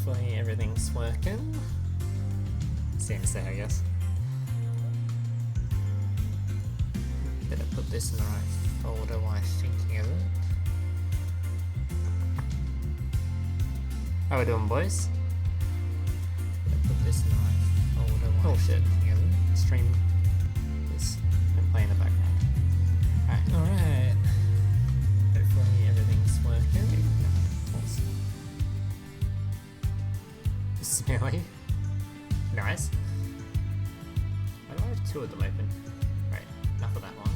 Hopefully everything's working. Seems so, I guess. Better put this in the right folder while thinking of it. How we doing, boys? Better put this in the right folder while thinking of it. Stream this and play in the background. Alright. Hopefully everything's working. Smelly. Nice. Why do I have two of them open? Right, enough of that one.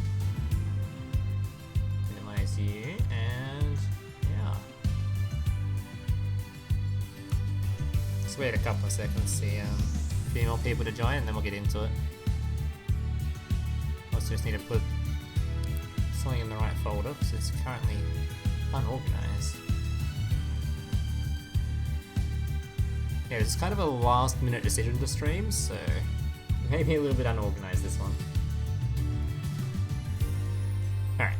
Minimize you, and yeah. Just wait a couple of seconds, see a few more people to join, and then we'll get into it. Also just need to put something in the right folder, because it's currently unorganized. Yeah, it's kind of a last minute decision to stream, so maybe a little bit unorganized this one. Alright.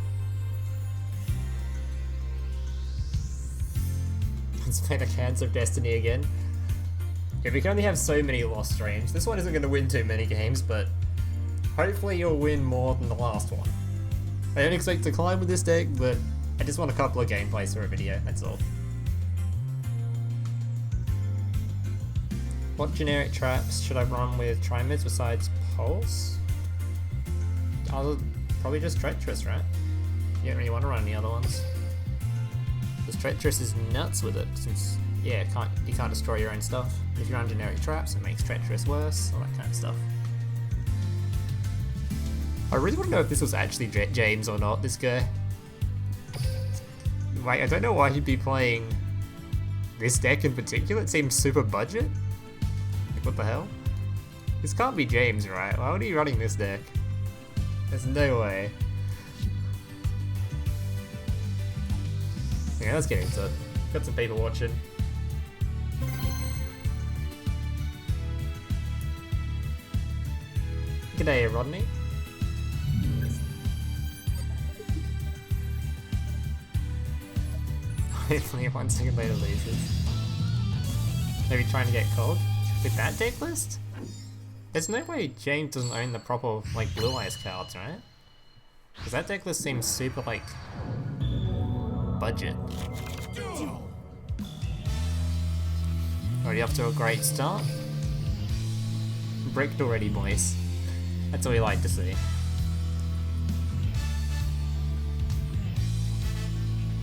Let's play the Cans of Destiny again. Yeah, we can only have so many lost streams. This one isn't going to win too many games, but hopefully you'll win more than the last one. I don't expect to climb with this deck, but I just want a couple of gameplays for a video, that's all. What generic traps should I run with Trimids besides Pulse? Probably just Treacherous, right? You don't really want to run any other ones. Because Treacherous is nuts with it, since, yeah, you can't destroy your own stuff. If you run generic traps, it makes Treacherous worse, all that kind of stuff. I really want to know if this was actually James or not, this guy. Like, I don't know why he'd be playing this deck in particular, it seems super budget. What the hell? This can't be James, right? Why would he be running this deck? There's no way. Yeah, let's get into it. Got some people watching. G'day, Rodney. Hopefully 1 second later loses. Maybe trying to get cold. With that deck list? There's no way James doesn't own the proper, like, Blue Eyes cards, right? Because that deck list seems super, like, budget. Already off to a great start. Bricked already, boys. That's what we like to see.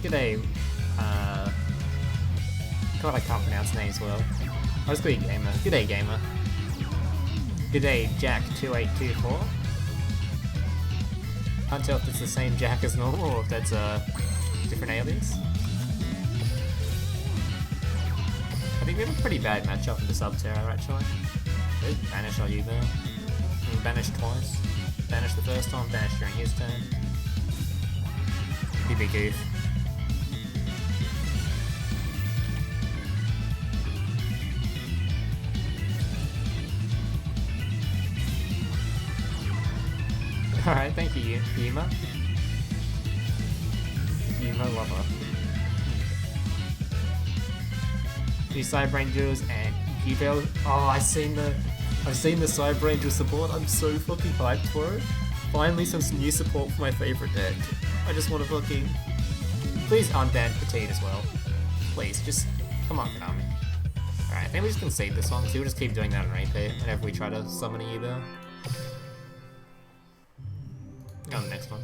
G'day, God, I can't pronounce names well. I'll just call you Gamer. G'day, Gamer. G'day, Jack2824. Can't tell if it's the same Jack as normal or if that's a different alias. I think we have a pretty bad matchup in the Subterra, actually. Banish our Yubel. Banish twice. Banish the first time, banish during his turn. Be big goof. Alright, thank you, Yuma. Yuma lover. New Cyber Rangers and Yubel. Oh, I've seen the Cyber Ranger support. I'm so fucking hyped for it. Finally, some new support for my favorite deck. I just want to fucking. Please unban Petite as well. Please, just come on, Konami. Alright, I think we just concede this one, because we'll just keep doing that on repeat whenever we try to summon a Yubel. On the next one.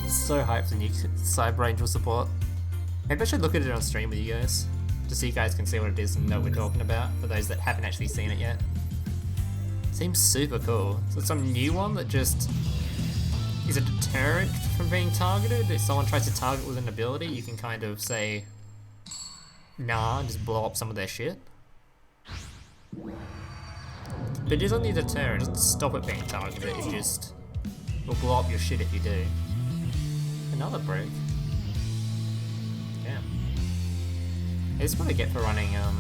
So hyped for new Cyber Angel support. Maybe I should look at it on stream with you guys, just so you guys can see what it is and know what we're talking about, for those that haven't actually seen it yet. Seems super cool. So it's some new one that just is a deterrent from being targeted. If someone tries to target with an ability, you can kind of say, nah, and just blow up some of their shit. But it is only a deterrent, it doesn't stop it being targeted, it just will blow up your shit if you do. Another break. Damn. This is what I get for running, how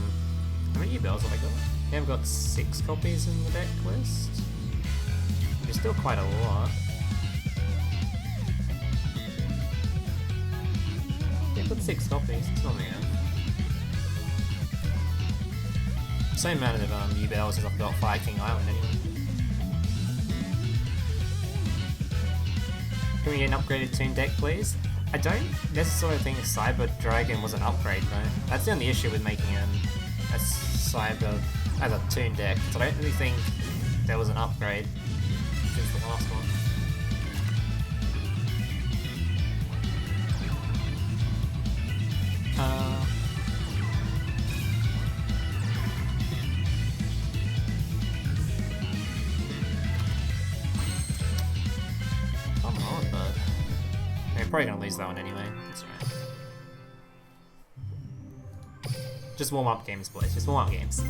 many Yubels have I got? I think I've got 6 copies in the deck list. Which is still quite a lot. Yeah, put 6 copies, it's not me out. same amount of Yubel as I've got Fire King Island anyway. Can we get an upgraded toon deck, please? I don't necessarily think Cyber Dragon was an upgrade though. That's the only issue with making a Cyber as a toon deck. So I don't really think there was an upgrade since the last one. Come on, bud. We're probably gonna lose that one anyway. That's alright. Just warm up games, boys. Just warm up games.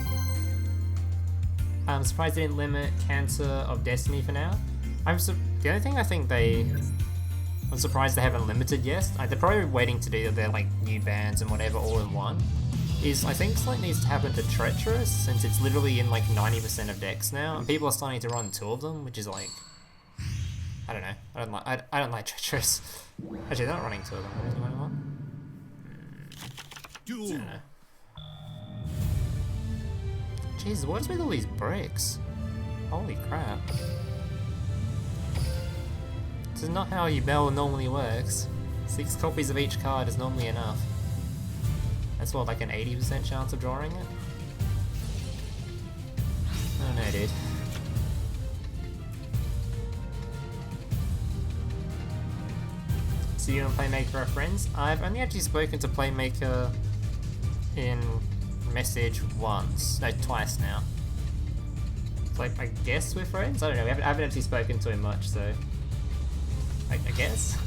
I'm surprised they didn't limit Cancer of Destiny for now. The only thing I think I'm surprised they haven't limited yet. They're probably waiting to do their like new bands and whatever all in one. I think something needs to happen to Treacherous since it's literally in like 90% of decks now, and people are starting to run 2 of them, which is like, I don't know. I don't like Treacherous. Actually, they're not running 2 of them. What is going on? Duel. I don't know. Jesus, what is with all these bricks? Holy crap. This is not how Yubel normally works. 6 copies of each card is normally enough. That's what, like an 80% chance of drawing it? Oh no, dude. So you and Playmaker are friends? I've only actually spoken to Playmaker in message once. No, twice now. It's like, I guess we're friends? I don't know, I haven't actually spoken to him much, so... I guess?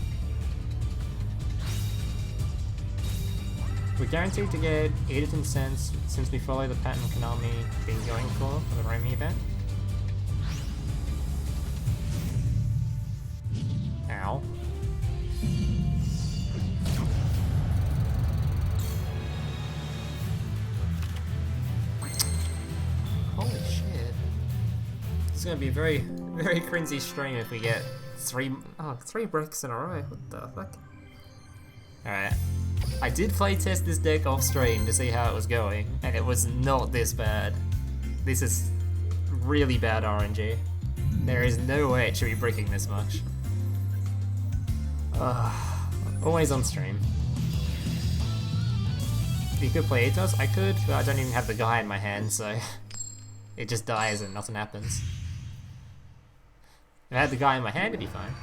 We're guaranteed to get Eatos Sense since we follow the pattern Konami been going for the roaming event. Ow. Holy shit. This is gonna be a very, very cringy stream if we get 3 bricks in a row. What the fuck? Alright. I did playtest this deck off stream to see how it was going, and it was not this bad. This is really bad RNG. There is no way it should be bricking this much. Always on stream. If you could play Eatos, I could, but I don't even have the guy in my hand, so it just dies and nothing happens. If I had the guy in my hand, it'd be fine.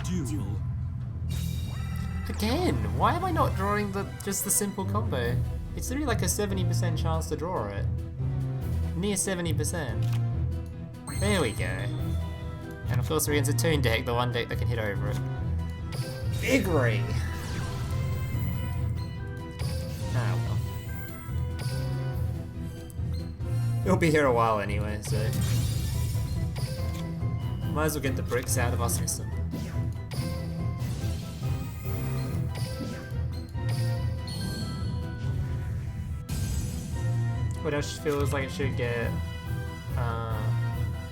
Duel. Again, why am I not drawing just the simple combo? It's literally like a 70% chance to draw it. Near 70%. There we go. And of course we're against a toon deck, the one deck that can hit over it. Big ring! Ah well. It'll be here a while anyway, so... might as well get the bricks out of our system. What else feels like it should get?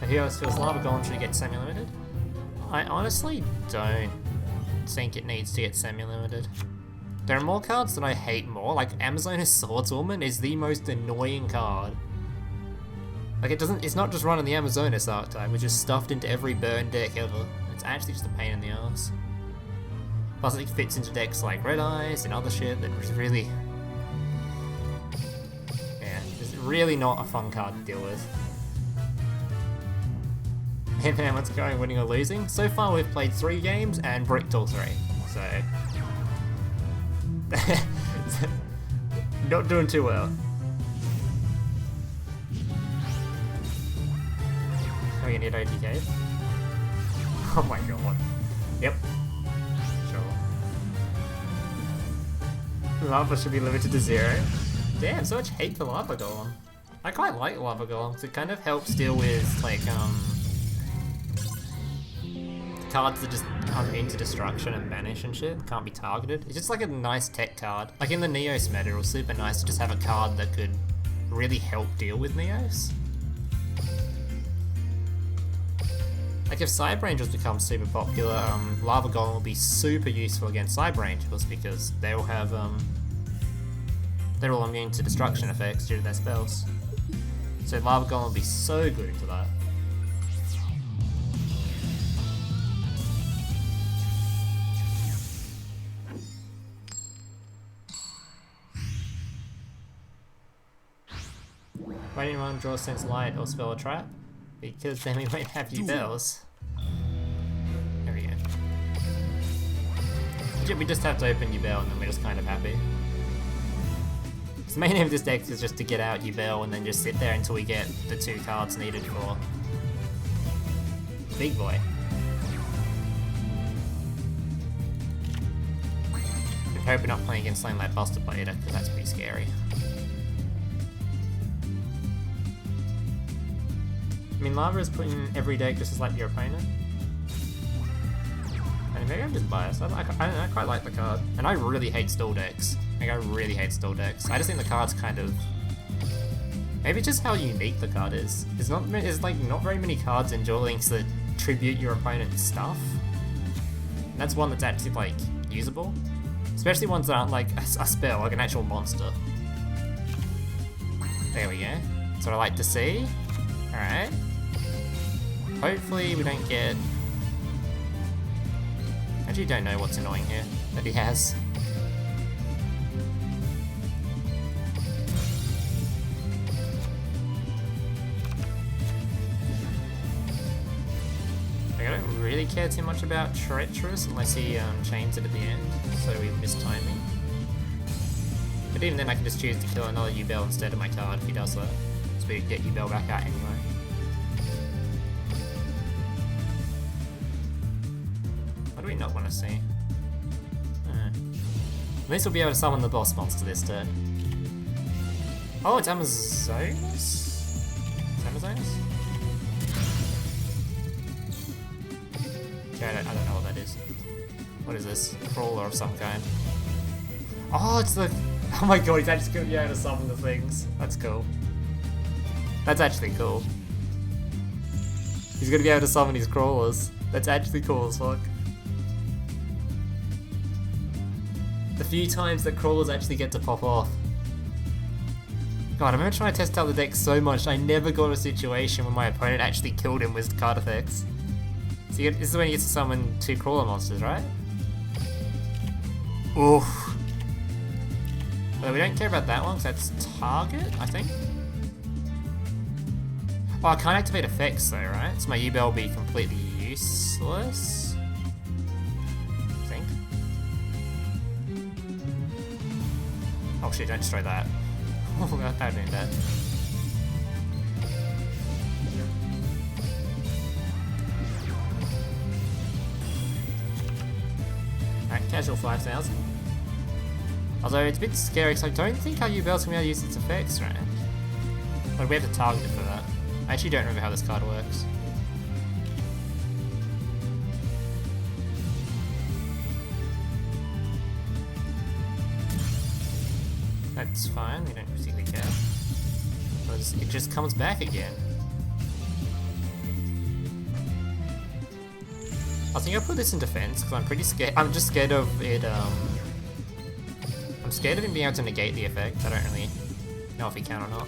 Who else feels Lava Golem should get semi-limited? I honestly don't think it needs to get semi-limited. There are more cards that I hate more, like Amazona's Swordswoman is the most annoying card. Like it's not just running the Amazonas archetype, which is stuffed into every burn deck ever. It's actually just a pain in the ass. Plus it fits into decks like Red Eyes and other shit that was really... really not a fun card to deal with. Hey man, what's going, winning or losing? So far we've played 3 games and bricked all 3, so... not doing too well. Are we gonna hit OTK? Oh my god. Yep. Sure. Lava should be limited to 0. Damn, so much hate for Lava Golem. I quite like Lava Golem because it kind of helps deal with like cards that just are immune to destruction and banish and shit, can't be targeted. It's just like a nice tech card. Like in the Neos meta, it was super nice to just have a card that could really help deal with Neos. Like if Scythe Rangers become super popular, Lava Golem will be super useful against Scythe Rangers because they will have they're all immune to destruction effects due to their spells. So Lava Golem will be so good into that. Why didn't anyone draw Sense Light or spell a trap? Because then we won't have Yubels. There we go. We just have to open Yubel and then we're just kind of happy. The main aim of this deck is just to get out Yubel and then just sit there until we get the 2 cards needed for Big Boy. I hope we're not playing against something like Buster Blader because that's pretty scary. I mean, Lava is put in every deck just as like your opponent. And maybe I'm just biased. I don't know, I quite like the card. And I really hate stall decks. Like, I really hate stall decks. I just think the card's kind of... Maybe just how unique the card is. There's like not very many cards in Duel Links that tribute your opponent's stuff. And that's one that's actually like usable. Especially ones that aren't like a spell, like an actual monster. There we go. That's what I like to see. Alright. Hopefully we don't get... I actually don't know what's annoying here that he has. I don't really care too much about Treacherous unless he chains it at the end, so we miss timing. But even then I can just choose to kill another Yubel instead of my card if he does that. So we get Yubel back out anyway. What do we not want to see? At least we'll be able to summon the boss monster this turn. Oh, it's Amazonas? It's Amazonas? Okay, I don't know what that is. What is this? Crawler of some kind. Oh, it's the... Oh my god, he's actually going to be able to summon the things. That's cool. That's actually cool. He's going to be able to summon his crawlers. That's actually cool as fuck. The few times that crawlers actually get to pop off. God, I remember trying to test out the deck so much, I never got a situation where my opponent actually killed him with card effects. So this is when he gets to summon 2 crawler monsters, right? Oof. But we don't care about that one, because that's target, I think. Oh, I can't activate effects though, right? So my Yubel will be completely useless. I think. Oh shit, don't destroy that. Oh, I don't need that. Alright, casual 5,000. Although it's a bit scary because I don't think our Yubel's going to be able to use its effects, right? Like we have to target it for that. I actually don't remember how this card works. That's fine, we don't particularly care. Because it just comes back again. I think I'll put this in defense because I'm pretty scared. I'm just scared of it. I'm scared of him being able to negate the effect. I don't really know if he can or not.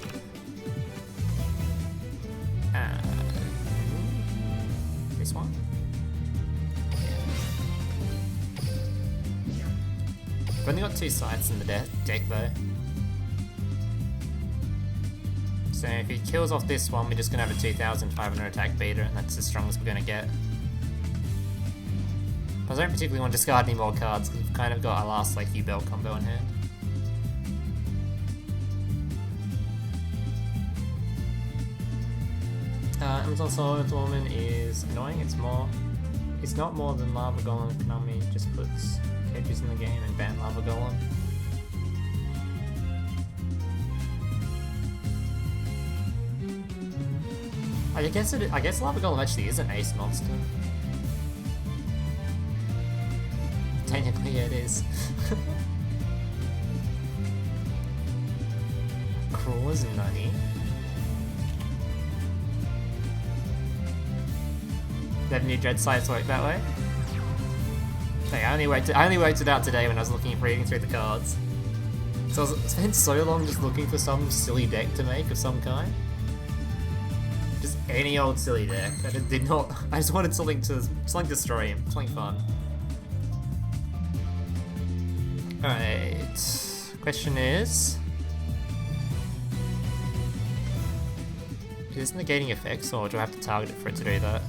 This one? I've only got 2 Scythes in the deck though. So if he kills off this one, we're just going to have a 2,500 attack beta, and that's the strongest we're going to get. I don't particularly want to discard any more cards, because we've kind of got our last like Yubel combo in hand. Amazon Swordswoman is annoying, it's not more than Lava Golem. Konami just puts edges in the game and ban Lava Golem. I guess Lava Golem actually is an ace monster. Technically it is. Crawler's nutty. Never knew Dreadscythe worked that way. Okay, I only worked it out today when I was reading through the cards. So I spent so long just looking for some silly deck to make of some kind. Just any old silly deck. I just wanted something to destroy him, something fun. Alright. Question is this negating effects, or do I have to target it for it to do that?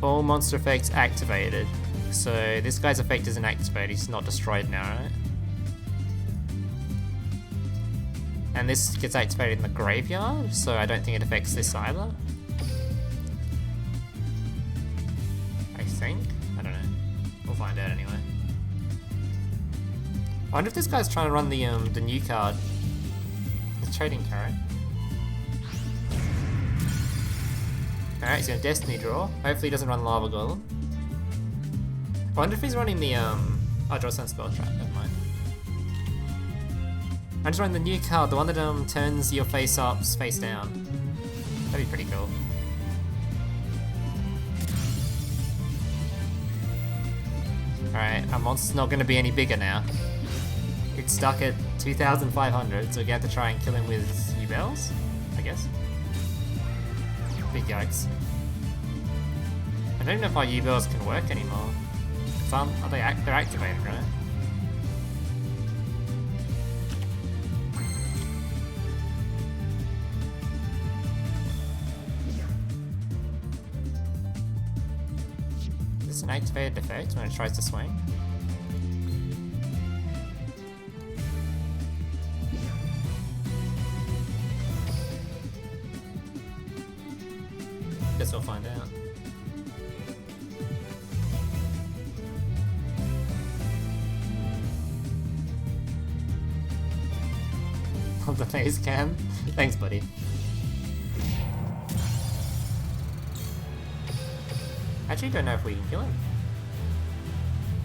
All monster effects activated. So this guy's effect isn't activated, he's not destroyed now, right? And this gets activated in the graveyard, so I don't think it affects this either. I think? I don't know. We'll find out anyway. I wonder if this guy's trying to run the new card. The trading card. Alright, he's gonna Destiny draw. Hopefully he doesn't run Lava Golem. I wonder if he's running the oh, draw some spell trap, never mind. I'm just running the new card, the one that turns your face ups face down. That'd be pretty cool. Alright, our monster's not gonna be any bigger now. It's stuck at 2,500, so we have to try and kill him with Yubels, I guess. Big yikes. I don't know if our Yubels can work anymore. They're activated, right? Is this an activated effect when it tries to swing? Guess we'll find out. On the face cam? Thanks, buddy. Actually, don't know if we can kill him.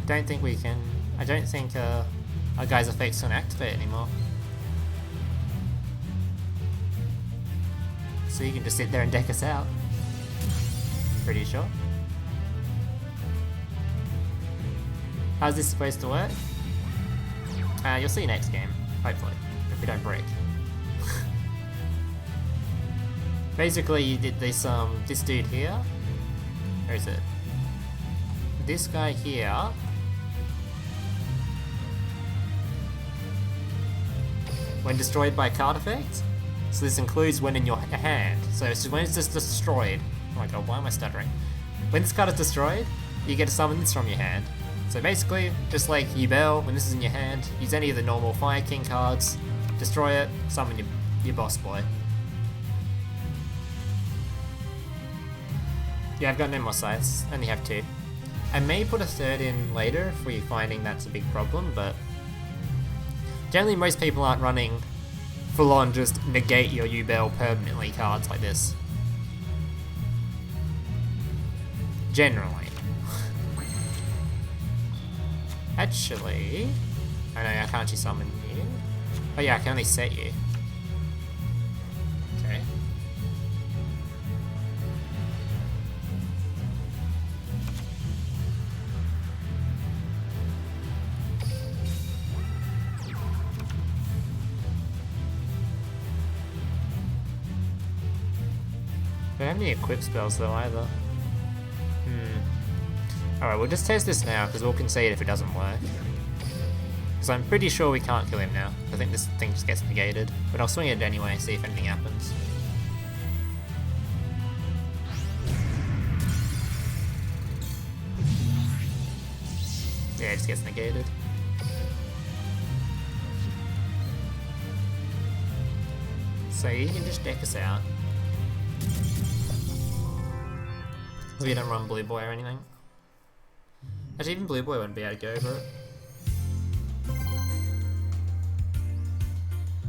Don't think we can. I don't think our guy's effects don't activate anymore. So you can just sit there and deck us out. Pretty sure. How's this supposed to work? You'll see next game, hopefully, if we don't break. Basically, you did this dude here. Where is it? This guy here. When destroyed by a card effect. So this includes when in your hand. So it's just when it's just destroyed. Oh my god, why am I stuttering? When this card is destroyed, you get to summon this from your hand. So basically, just like Yubel, when this is in your hand, use any of the normal Fire King cards, destroy it, summon your boss boy. Yeah, I've got no more scythes, only have 2. I may put a 3rd in later if we're finding that's a big problem, but generally most people aren't running full-on just negate your Yubel permanently cards like this. Generally. Actually, I know I can't actually summon you. Oh yeah, I can only set you. Okay. I don't have any equip spells though either. Alright, we'll just test this now, because we'll concede if it doesn't work. Because I'm pretty sure we can't kill him now. I think this thing just gets negated. But I'll swing it anyway, see if anything happens. Yeah, it just gets negated. So you can just deck us out. We don't run Blue Boy or anything. Actually, even Blue Boy wouldn't be able to go over it.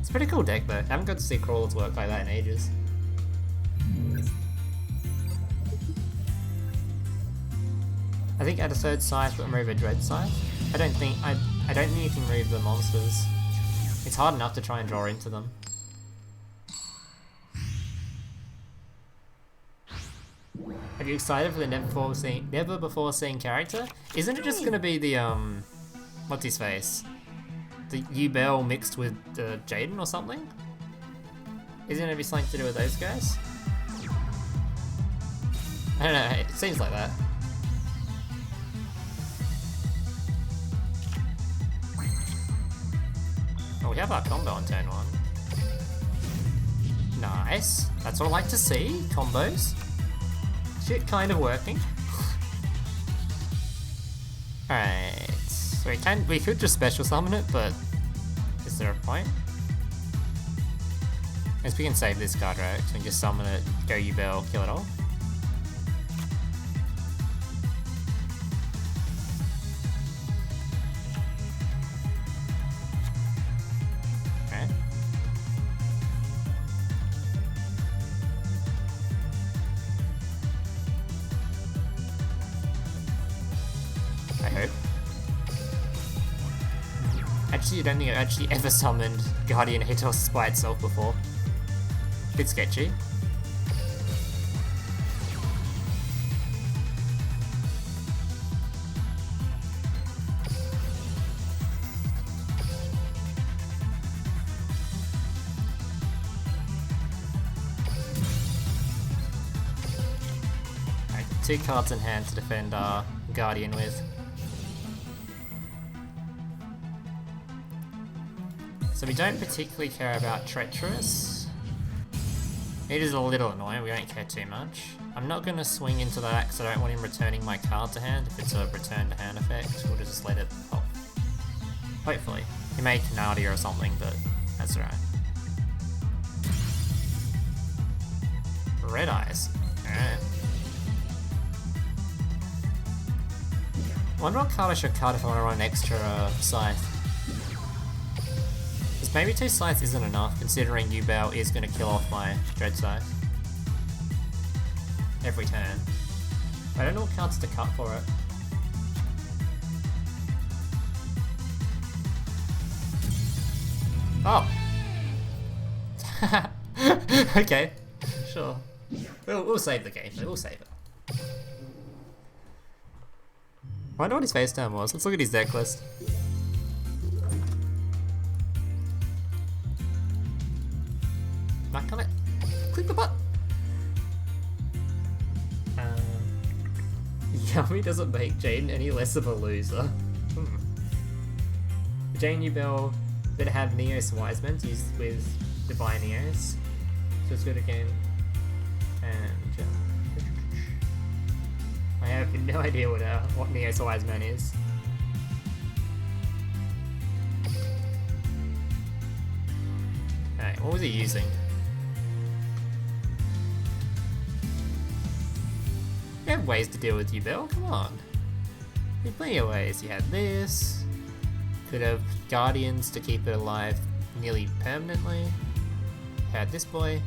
It's a pretty cool deck though. I haven't got to see crawlers work like that in ages. I think add a 3rd Scythe but remove a Dreadscythe. I don't think you can remove the monsters. It's hard enough to try and draw into them. Are you excited for the never before seen character? Isn't it just gonna be the what's his face? The Yubel mixed with Jaden or something? Isn't it gonna be something to do with those guys? I don't know, it seems like that. Oh, we have our combo on turn 1. Nice. That's what I like to see, combos. Shit kind of working. Alright. So we could just special summon it, but is there a point? I guess we can save this card, right? So we can just summon it, go Yubel, kill it all. I don't think I've actually ever summoned Guardian Eatos by itself before. Bit sketchy. Alright, 2 cards in hand to defend our Guardian with. So we don't particularly care about Treacherous. It is a little annoying, we don't care too much. I'm not going to swing into that because I don't want him returning my card to hand. If it's a return to hand effect, we'll just let it pop. Hopefully. He may Canadia or something, but that's alright. Red Eyes. Alright. I wonder what card I should cut if I want to run an extra Scythe. Maybe 2 Scythes isn't enough, considering Yubel is going to kill off my Dreadscythe every turn. I don't know what cards to cut for it. Oh! Okay, sure. We'll save the game, we'll save it. I wonder what his face down was. Let's look at his deck list. Can I click the button? Yummy doesn't make Jaden any less of a loser. Jane Yubel that have Neos Wiseman used with Divine Neos. So it's good again. And I have no idea what Neos Wiseman is. Alright, what was he using? You have ways to deal with Yubel, come on. There's plenty of ways. You had this. Could have Guardians to keep it alive nearly permanently. You had this boy.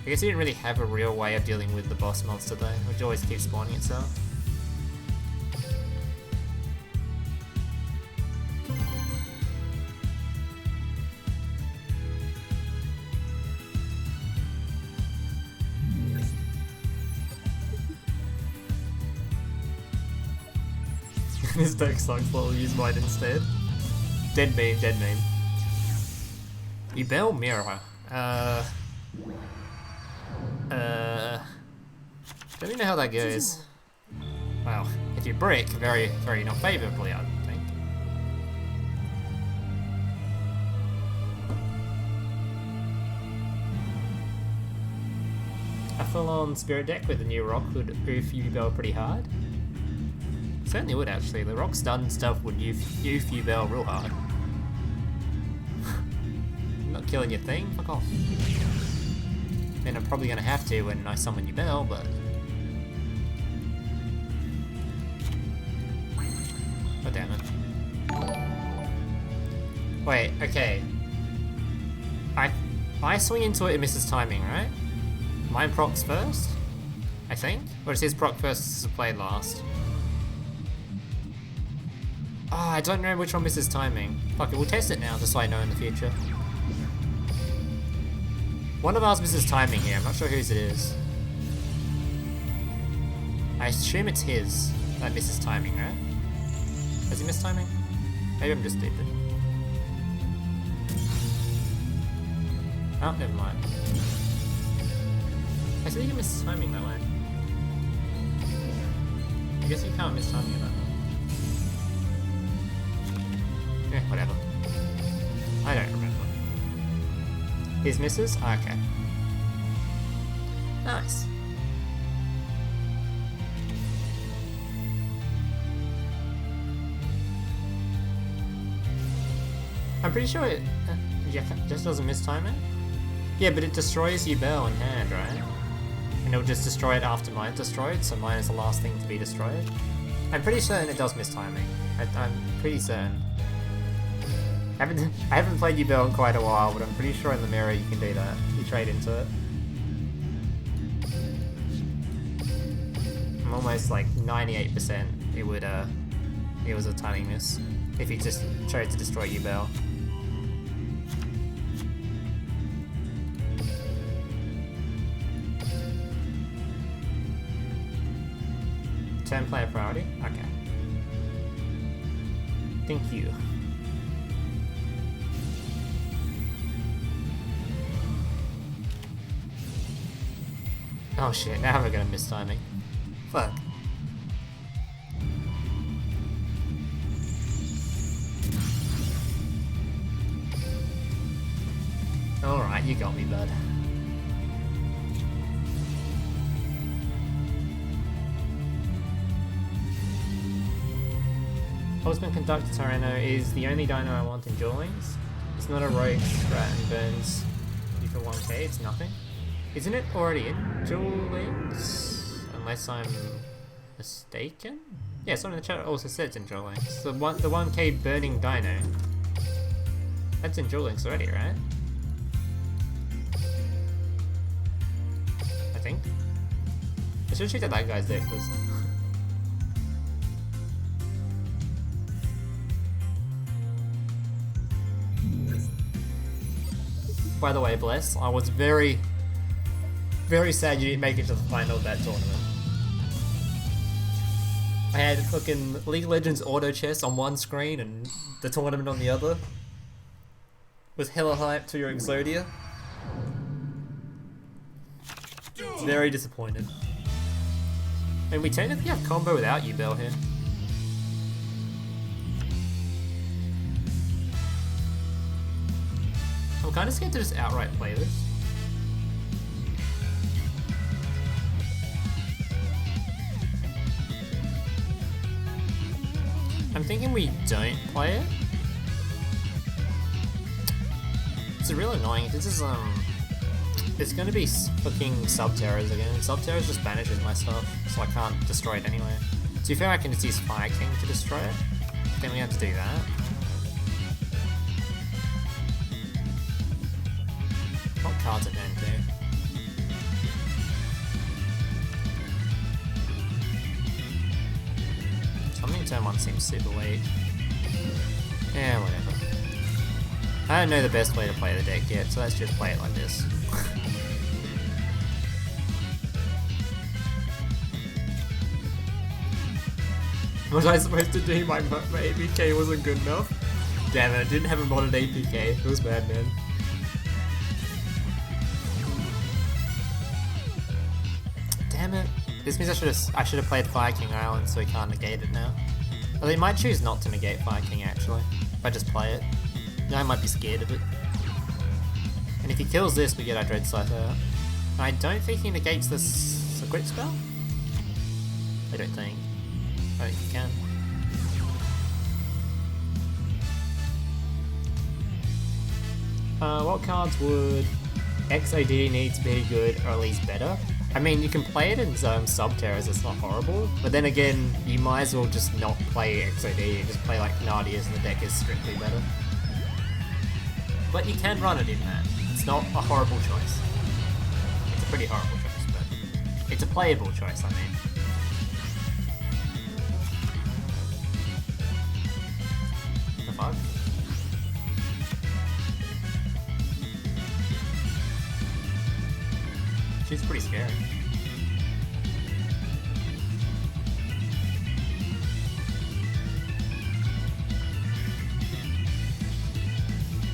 I guess you didn't really have a real way of dealing with the boss monster though, which always keeps spawning itself. This deck sucks, but we'll use mine instead. Dead meme, dead meme. Yubel Mirror. Don't even know how that goes. Well, if you brick, very, very not favourably, I think. A full-on spirit deck with the new rock would oof Yubel pretty hard. Certainly would actually. The rock stun stuff would oof Yubel real hard. I'm not killing your thing, fuck off. Then I'm probably gonna have to when I summon Yubel, but oh damn it. Wait, okay. I swing into it, it misses timing, right? Mine procs first? I think? Or is his proc first to play last? Oh, I don't know which one misses timing. Fuck it, we'll test it now just so I know in the future. One of ours misses timing here, I'm not sure whose it is. I assume it's his that misses timing, right? Has he missed timing? Maybe I'm just stupid. Oh, never mind. I said you can miss timing that way. I guess you can't miss timing in that way. Eh, whatever. I don't remember. His misses? Okay. Nice. I'm pretty sure it just doesn't miss timing. Yeah, but it destroys Yubel in hand, right? And it'll just destroy it after mine's destroyed, so mine is the last thing to be destroyed. I'm pretty certain it does miss timing. I'm pretty certain. I haven't played Yubel in quite a while, but I'm pretty sure in the mirror you can do that. You trade into it. I'm almost like 98% it was a timing miss if he just chose to destroy Yubel. Turn player priority? Okay. Thank you. Oh shit, now we're gonna miss timing. Fuck. Alright, you got me, bud. Husband Conductor Tyranno is the only dino I want in Duel Links. It's not a rogue strat and burns you for 1k, it's nothing. Isn't it already in Duel Links? Unless I'm mistaken? Yeah, someone in the chat also said it's in Duel Links. The 1k burning dino. That's in Duel Links already, right? I think. I should check out that guy's deck because by the way, Bless, I was very sad you didn't make it to the final of that tournament. I had fucking League of Legends auto chess on one screen and the tournament on the other. Was hella hyped to your Exodia. Very disappointed. And we technically have combo without Yubel here. I'm kinda scared to just outright play this. I'm thinking we don't play it. It's real annoying. This is it's gonna be fucking Subterrors again. Subterrors just banishes my stuff, so I can't destroy it anyway. To be fair, I can just use Fire King to destroy it. Then we have to do that. What cards at hand too? Something in turn 1 seems super weak. Yeah, whatever. I don't know the best way to play the deck yet, so let's just play it like this. What was I supposed to do? My APK wasn't good enough? Damn it, I didn't have a modded APK. It was bad, man. Damn it. This means I should have played Fire King Island so he can't negate it now. Well, he might choose not to negate Fire King actually, if I just play it. I might be scared of it. And if he kills this, we get our Dreadscythe out. I don't think he negates this quick spell? I don't think. I think he can. What cards would XOD need to be good or at least better? I mean, you can play it in Subterrors, it's not horrible, but then again, you might as well just not play XOD and just play like Canadias and the deck is strictly better. But you can run it in that. It's not a horrible choice. It's a pretty horrible choice, but it's a playable choice, I mean. fuck? She's pretty scary.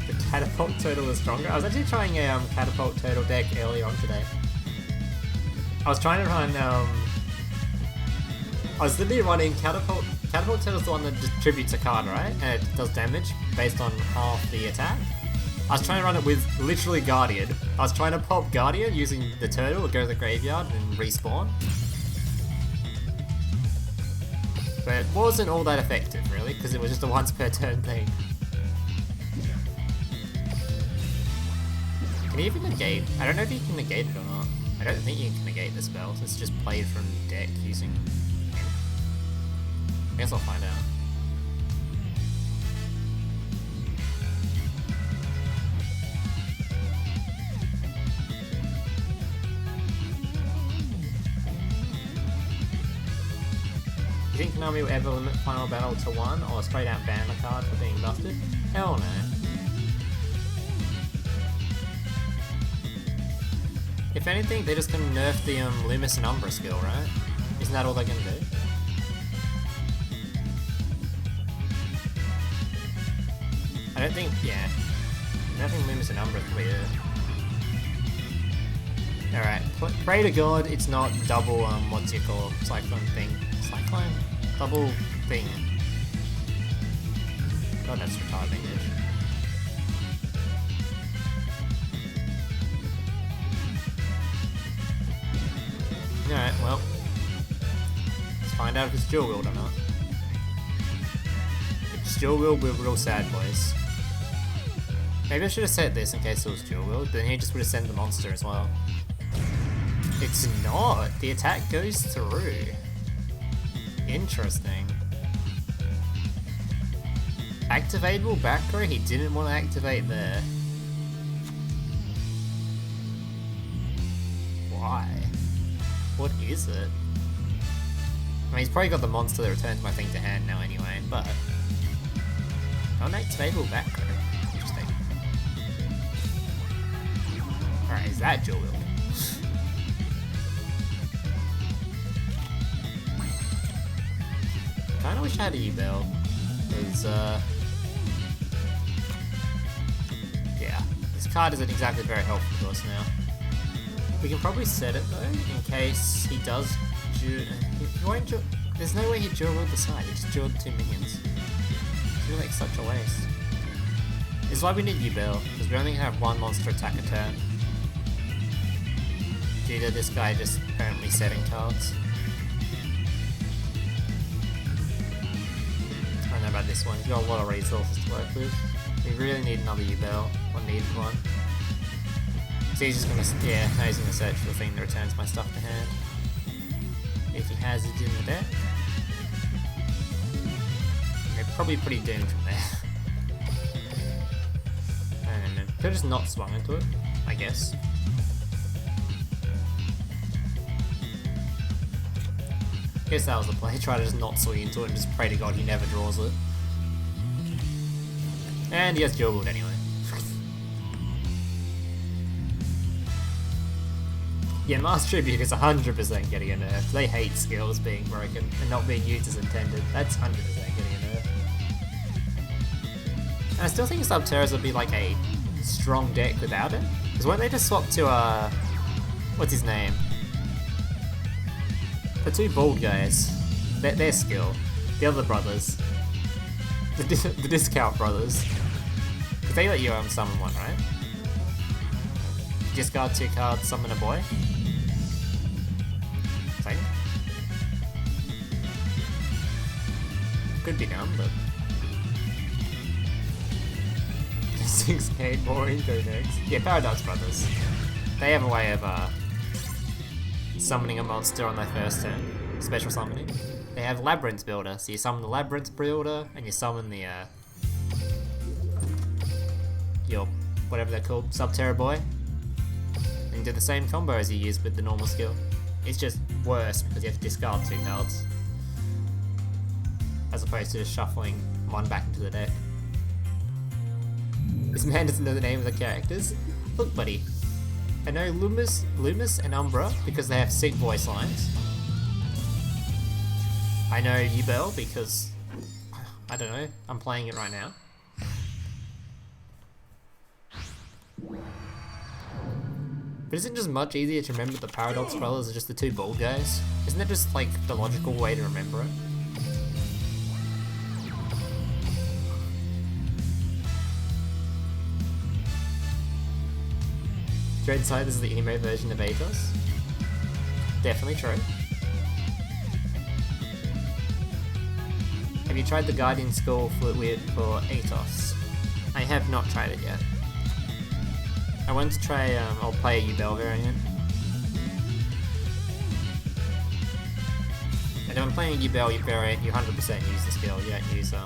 The catapult turtle is stronger. I was actually trying a catapult turtle deck earlier on today. I was trying to run I was literally running catapult. Catapult turtle's the one that distributes a card, right? And it does damage based on half the attack. I was trying to run it with literally Guardian. I was trying to pop Guardian using the turtle to go to the graveyard and respawn. But it wasn't all that effective, really, because it was just a once per turn thing. Can you even negate? I don't know if you can negate it or not. I don't think you can negate the spell. It's just played from deck using. I guess I'll find out. You think Konami will ever limit Final Battle to 1 or straight out ban the card for being busted? Hell no. If anything, they're just gonna nerf the Lumis and Umbra skill, right? Isn't that all they're gonna do? I don't think, yeah. I don't think Lumis and Umbra can be it. Alright, pray to God it's not double, what's it called? Cyclone thing. Cyclone? Double thing. God, that's retarded English. Alright, well. Let's find out if it's dual wield or not. If it's dual wield, we're real sad, boys. Maybe I should have said this in case it was dual wield, but then he just would have sent the monster as well. It's not! The attack goes through. Interesting. Activatable back row? He didn't want to activate there. Why? What is it? I mean, he's probably got the monster that returns my thing to hand now anyway, but... Unactivatable back row. Interesting. Alright, is that dual wield? Kinda wish I had a Yubel, because, yeah, this card isn't exactly very helpful to us now. We can probably set it though, in case he does he won't there's no way he dual-wield the side, he just dueled 2 minions. It feels like such a waste. This is why we need Yubel, because we only have 1 monster attack a turn. Due to this guy just apparently setting cards. I don't know about this one, he's got a lot of resources to work with. We really need another Yubel, or need one. So he's just gonna, yeah, now he's gonna search for the thing that returns my stuff to hand. If he has it in the deck. They're probably pretty doomed from there. I don't know, could've just not swung into it, I guess. Guess that was the play, try to just not swing into it and just pray to God he never draws it. And he has dual wield anyway. Yeah, Mass Tribute is 100% getting a nerf. They hate skills being broken and not being used as intended. That's 100% getting a nerf. And I still think Subterra's would be like a strong deck without it. Because won't they just swap to, what's his name? The 2 bald guys. Their skill. The other brothers. The discount brothers. Because they let you summon one, right? Discard 2 cards, summon a boy. Same. Could be done, but 6k more go next. Yeah, Paradox Brothers. They have a way of summoning a monster on their first turn. Special summoning. They have Labyrinth Builder, so you summon the Labyrinth Builder and you summon the your whatever they're called, Subterra Boy. And do the same combo as you use with the normal skill. It's just worse because you have to discard 2 cards. As opposed to just shuffling 1 back into the deck. This man doesn't know the name of the characters. Look, buddy. I know Loomis and Umbra because they have sick voice lines. I know Yubel because, I don't know, I'm playing it right now. But isn't it just much easier to remember the Paradox Brothers are just the two bald guys? Isn't that just like the logical way to remember it? Dreadscythe is the emo version of Eatos. Definitely true. Have you tried the Guardian School for Eatos? I have not tried it yet. I want to try, I'll play a Yubel variant. And if I'm playing a Yubel variant, you 100% use the skill, you don't use, you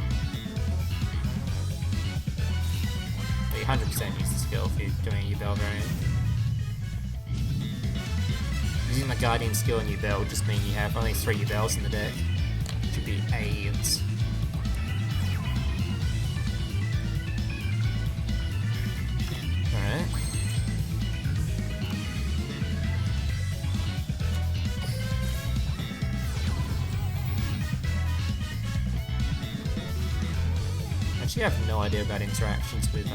100% use the skill if you're doing a Yubel variant. Using the Guardian skill in Yubel would just mean you have only 3 Yubels in the deck, which would be AIDS. Alright. Actually, I have no idea about interactions with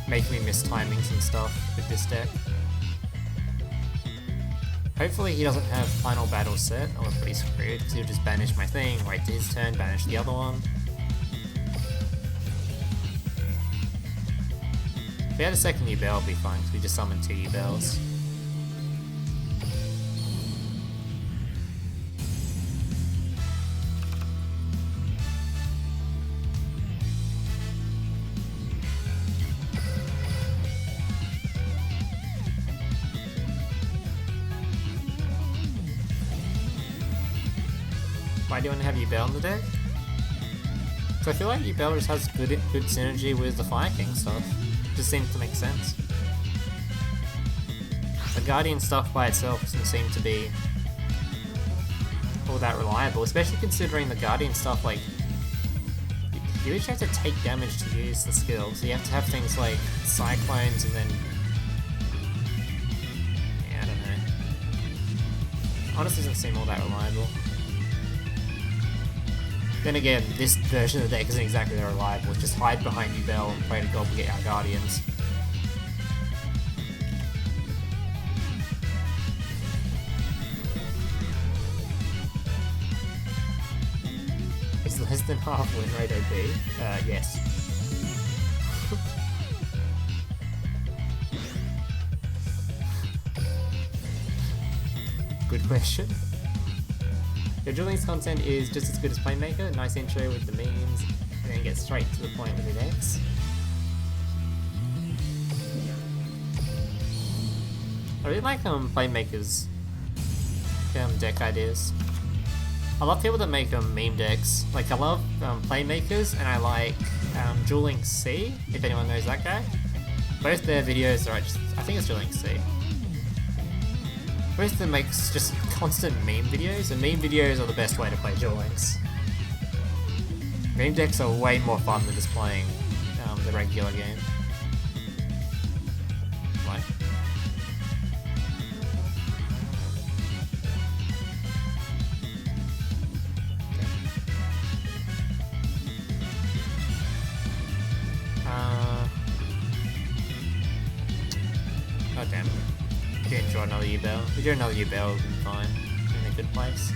making me miss timings and stuff with this deck. Hopefully he doesn't have final battle set, or we're pretty screwed, because he'll just banish my thing, wait to his turn, banish the other one. If he had a second Yubel, it'd be fine, because we just summoned 2 Yubels. Why do you want to have Yubel in the deck? Because I feel like Yubel just has good synergy with the Fire King stuff. Just seems to make sense. The Guardian stuff by itself doesn't seem to be all that reliable, especially considering the Guardian stuff, like, you each have to take damage to use the skill, so you have to have things like Cyclones and then... yeah, I don't know. Honestly doesn't seem all that reliable. Then again, this version of the deck isn't exactly that reliable. Just hide behind Yubel and pray to God we get our Guardians. Is less than half win rate OP? Yes. Good question. The Duel Links content is just as good as Playmaker, nice intro with the memes, and then get straight to the point with the decks. I really like Playmaker's deck ideas. I love people that make meme decks. Like, I love Playmakers, and I like Duel Links C, if anyone knows that guy. Both their videos are just, I think it's Duel Links C. Both of them makes just constant meme videos, and meme videos are the best way to play Duel Links. Meme decks are way more fun than just playing the regular game. What? Okay. Oh damn. We didn't draw another Yubel. If we do another Yubel, we'll be fine. In a good place.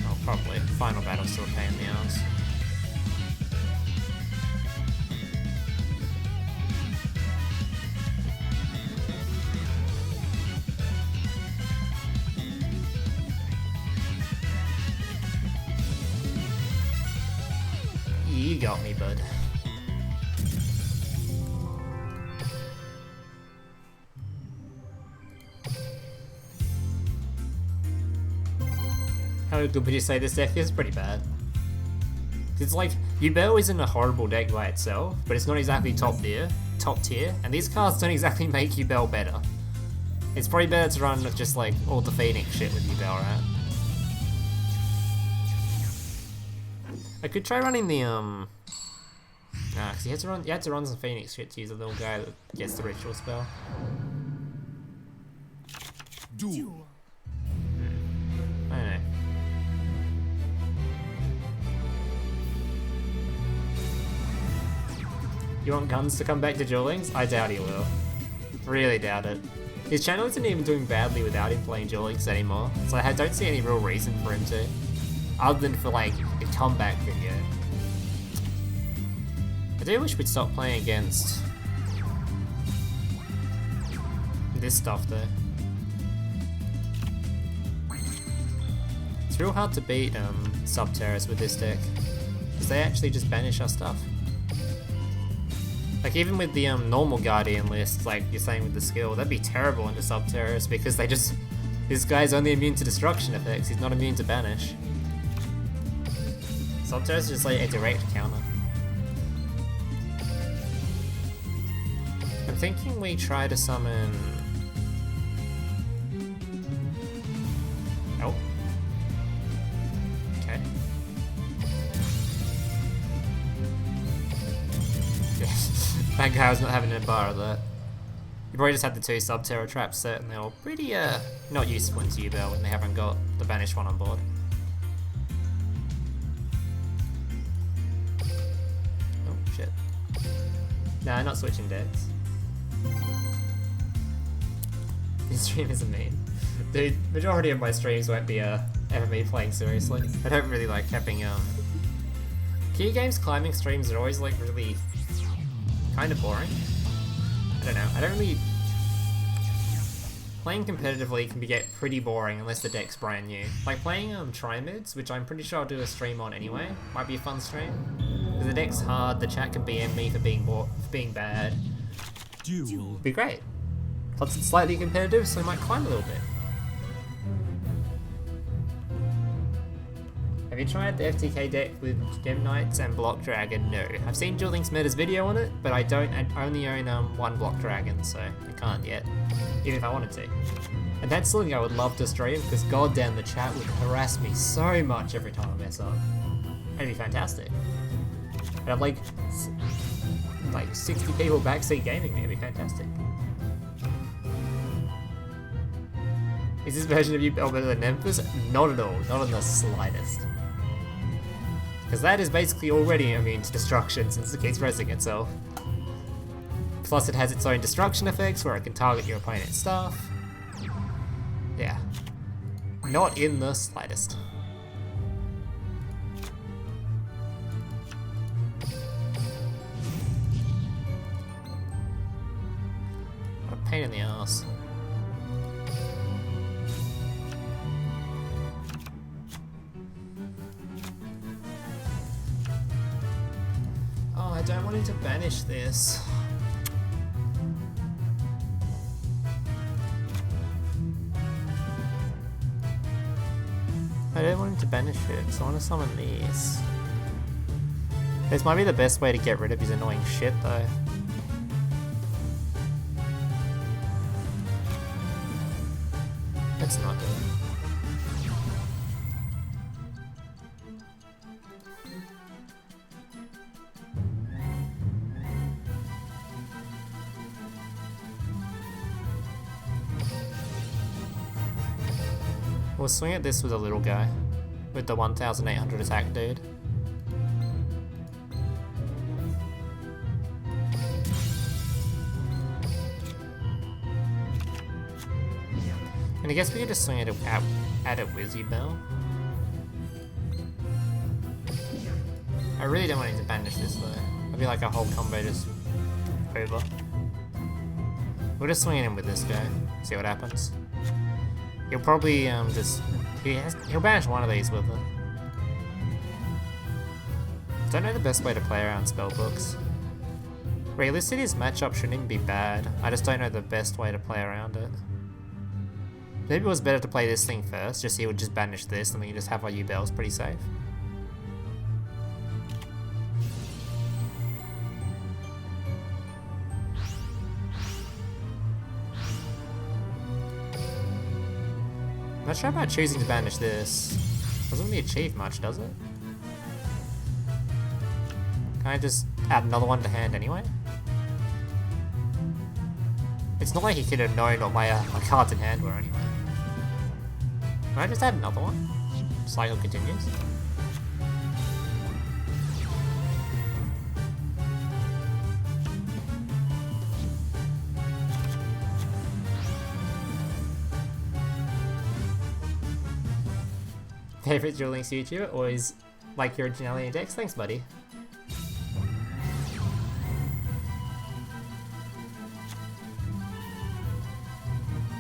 Oh, probably. Final battle's still a pain in the ass. You got me, bud. How good would you say this deck is? Pretty bad. It's like, Yubel isn't a horrible deck by itself, but it's not exactly top tier, and these cards don't exactly make Yubel better. It's probably better to run just like all the Phoenix shit with Yubel, right? I could try running the Nah, cause you had to run some Phoenix shit to use a little guy that gets the ritual spell. Duel. I don't know. You want Guns to come back to Duel Links? I doubt he will. Really doubt it. His channel isn't even doing badly without him playing Duel Links anymore, so I don't see any real reason for him to. Other than for like a comeback video. I do wish we'd stop playing against this stuff though. It's real hard to beat Subterrace with this deck, because they actually just banish our stuff. Like even with the normal Guardian list, like you're saying with the skill, that'd be terrible into Subterrace because they just... This guy's only immune to destruction effects, he's not immune to banish. Subterrace is just like a direct counter. I'm thinking we try to summon... Oh. Okay. That guy was not having a bar of that. You probably just had the 2 Subterra traps set and they were pretty not useful into Yubel when they haven't got the banished one on board. Oh shit. Nah, not switching decks. This stream isn't mean. Dude, majority of my streams won't be ever me playing seriously. I don't really like having Key games climbing streams are always like really kind of boring. I don't know. I don't really... Playing competitively can get pretty boring unless the deck's brand new. Like playing Trimids, which I'm pretty sure I'll do a stream on anyway, might be a fun stream. Because the deck's hard, the chat can BM me for being bad. Duel. Be great. Plus it's slightly competitive, so I might climb a little bit. Have you tried the FTK deck with Gem Knights and Block Dragon? No. I've seen Duel Links Meta's video on it, but I only own one Block Dragon, so I can't yet, even if I wanted to. And that's something I would love to stream, because goddamn the chat would harass me so much every time I mess up. It'd be fantastic. And I'd like 60 people backseat gaming me, it'd be fantastic. Is this version of Yubel better than Memphis? Not at all, not in the slightest. Because that is basically already immune to destruction since it keeps resing itself. Plus it has its own destruction effects where it can target your opponent's stuff. Yeah. Not in the slightest. What a pain in the ass. I don't want him to banish this. I don't want him to banish it, so I want to summon these. This might be the best way to get rid of his annoying shit though. Let's not do it. We'll swing at this with a little guy, with the 1800 attack dude. And I guess we could just swing at it with Yubel. I really don't want him to banish this though. I'd be like a whole combo just over. We'll just swing at him with this guy, see what happens. He'll probably he'll banish one of these with it. Don't know the best way to play around spellbooks. Realistically, his matchup shouldn't even be bad. I just don't know the best way to play around it. Maybe it was better to play this thing first, just so he would just banish this and we can just have our Yubels pretty safe. I'm not sure about choosing to banish this. Doesn't really achieve much, does it? Can I just add another one to hand anyway? It's not like he could have known what my cards in hand were anyway. Can I just add another one? Cycle continues. Favorite Duel Links YouTuber? Always like your originality in decks. Thanks, buddy.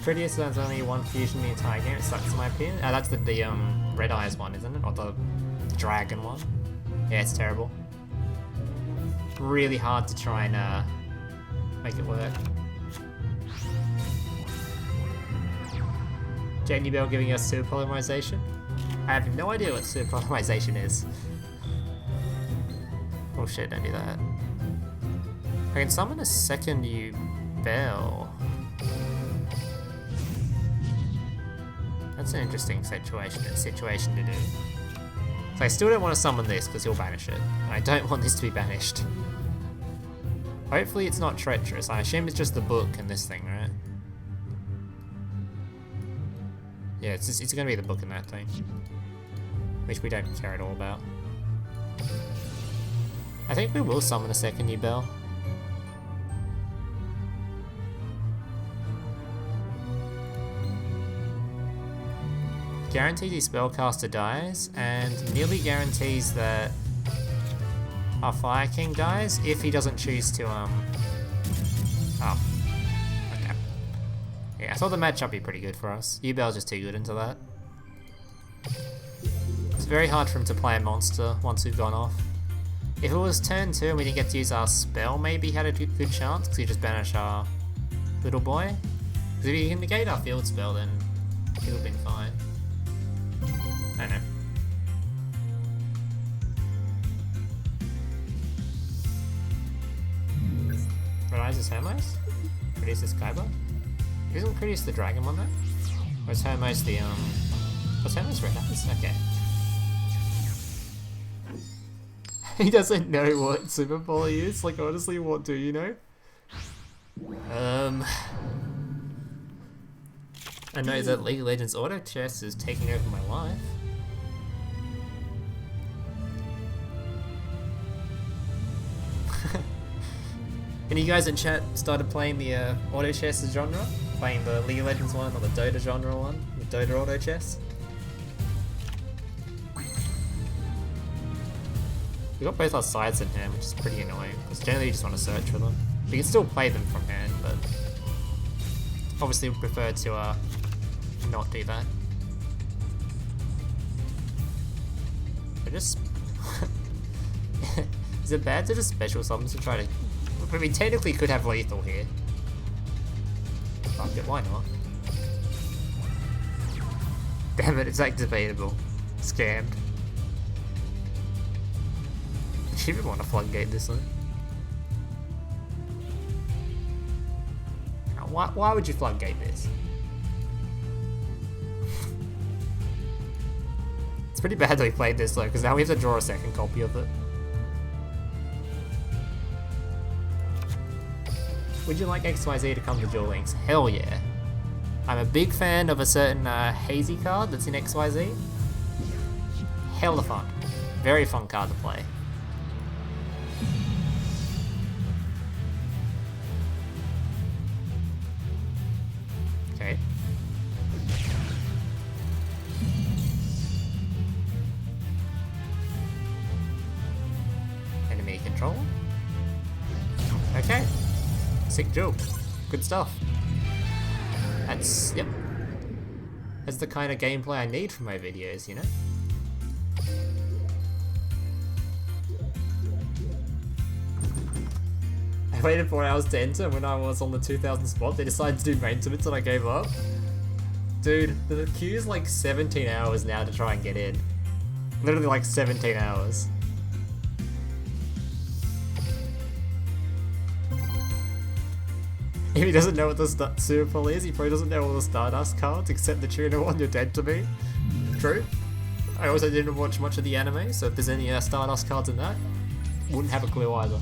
Prettiest there's only one fusion in the entire game. It sucks in my opinion. That's the Red Eyes one, isn't it? Or the Dragon one. Yeah, it's terrible. Really hard to try and make it work. Yubel giving us super polymerization. I have no idea what super polymerization is. Oh shit, don't do that. I can summon a second Yubel. That's an interesting situation to do. So I still don't want to summon this because he'll banish it. And I don't want this to be banished. Hopefully it's not treacherous. I assume it's just the book and this thing, right? Yeah, it's gonna be the book and that thing. Which we don't care at all about. I think we will summon a second Yubel. Guarantees his spellcaster dies, and nearly guarantees that our Fire King dies if he doesn't choose to, Oh. Okay. Yeah, I thought the matchup would be pretty good for us. Yubel's just too good into that. It's very hard for him to play a monster once we've gone off. If it was turn 2 and we didn't get to use our spell, maybe he had a good chance, because he just banished our little boy. Because if he can negate our field spell, then it would have been fine. I don't know. Rise is Hermos? Produce is Kaiba? Isn't Produce the dragon one though? Or is Hermos the what's Hermos Red Eyes? Okay. He doesn't know what Super Poly is? Like honestly, what do you know? I know that League of Legends Auto Chess is taking over my life. Any of you guys in chat started playing the auto chess genre? Playing the League of Legends one or the Dota genre one? The Dota auto chess? We got both our sides in hand, which is pretty annoying, because generally you just want to search for them. We can still play them from hand, but obviously we prefer to not do that. I just... Is it bad to just special summon to try to... I mean, technically could have lethal here. Fuck it, why not? Damn it, it's activatable. Scammed. Do you even want to floodgate this one? Why would you floodgate this? It's pretty bad that we played this though, because now we have to draw a second copy of it. Would you like XYZ to come to Duel Links? Hell yeah. I'm a big fan of a certain hazy card that's in XYZ. Hella fun. Very fun card to play. Okay. Enemy control. Okay. Sick joke. Good stuff. Yep. That's the kind of gameplay I need for my videos, you know? I waited 4 hours to enter, and when I was on the 2000 spot, they decided to do maintenance and I gave up. Dude, the queue's like 17 hours now to try and get in. Literally like 17 hours. If he doesn't know what the Super Poly is, he probably doesn't know all the Stardust cards except the Tuna one, You're Dead to Me. True. I also didn't watch much of the anime, so if there's any Stardust cards in that, wouldn't have a clue either.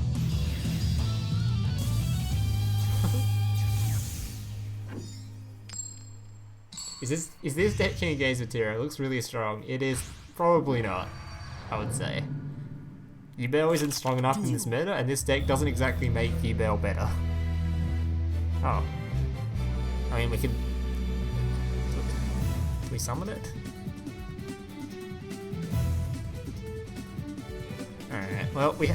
Is this deck can engage material? It looks really strong. It is probably not, I would say. Yubel isn't strong enough in this meta, and this deck doesn't exactly make Yubel better. Oh. I mean, we could... Can we summon it? Alright, well, we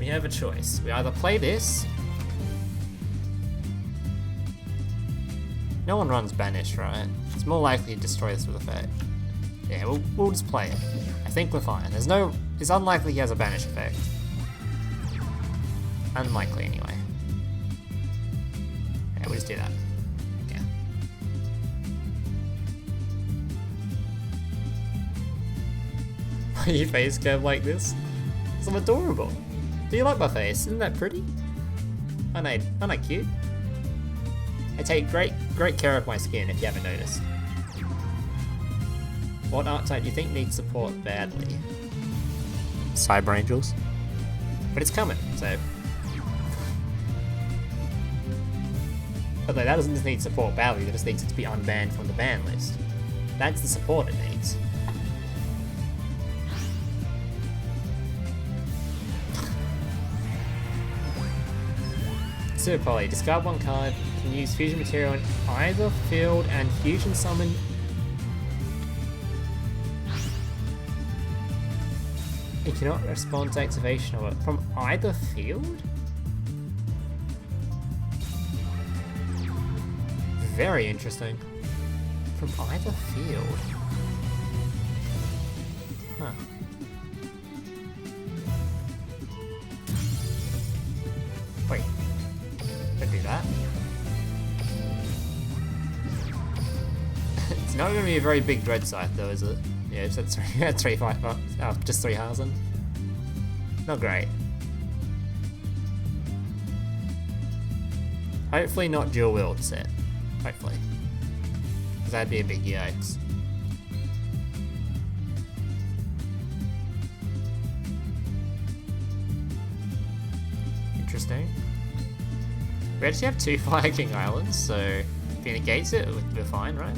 have a choice. We either play this... No one runs Banish, right? It's more likely to destroy this with effect. Yeah, we'll just play it. I think we're fine. It's unlikely he has a Banish effect. Unlikely, anyway. Yeah, we'll just do that. Yeah. You face curve like this? I'm adorable. Do you like my face? Isn't that pretty? Aren't I cute? I take great care of my skin, if you haven't noticed. What archetype do you think needs support badly? Cyber Angels. But it's coming, so... Although that doesn't just need support badly, that just needs it to be unbanned from the ban list. That's the support it needs. Super Poly, discard one card, can use fusion material in either field and fusion summon. It cannot respond to activation of it from either field? Very interesting. From either field. Huh. Wait. Don't do that. It's not going to be a very big Dreadscythe though, is it? Yeah, it's at 3,500. Oh, just 3,000. Not great. Hopefully not dual wield set. Hopefully. Because that'd be a big yikes. Interesting. We actually have 2 Fire King Islands, so if he negates it, we're fine, right?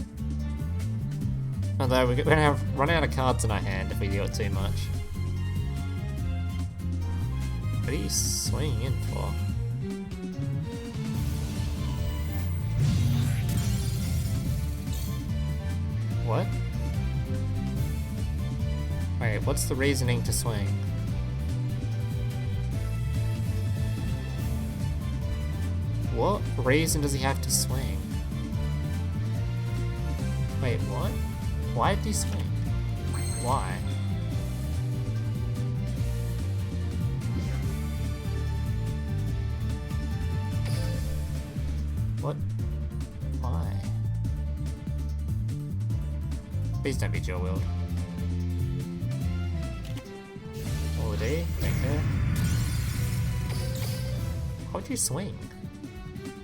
Although we're gonna run out of cards in our hand if we do it too much. What are you swinging in for? What? Wait, what's the reasoning to swing? What reason does he have to swing? Wait, what? Why did he swing? Why? What? Why? Please don't be dual wield. Holiday, thank you. How'd you swing?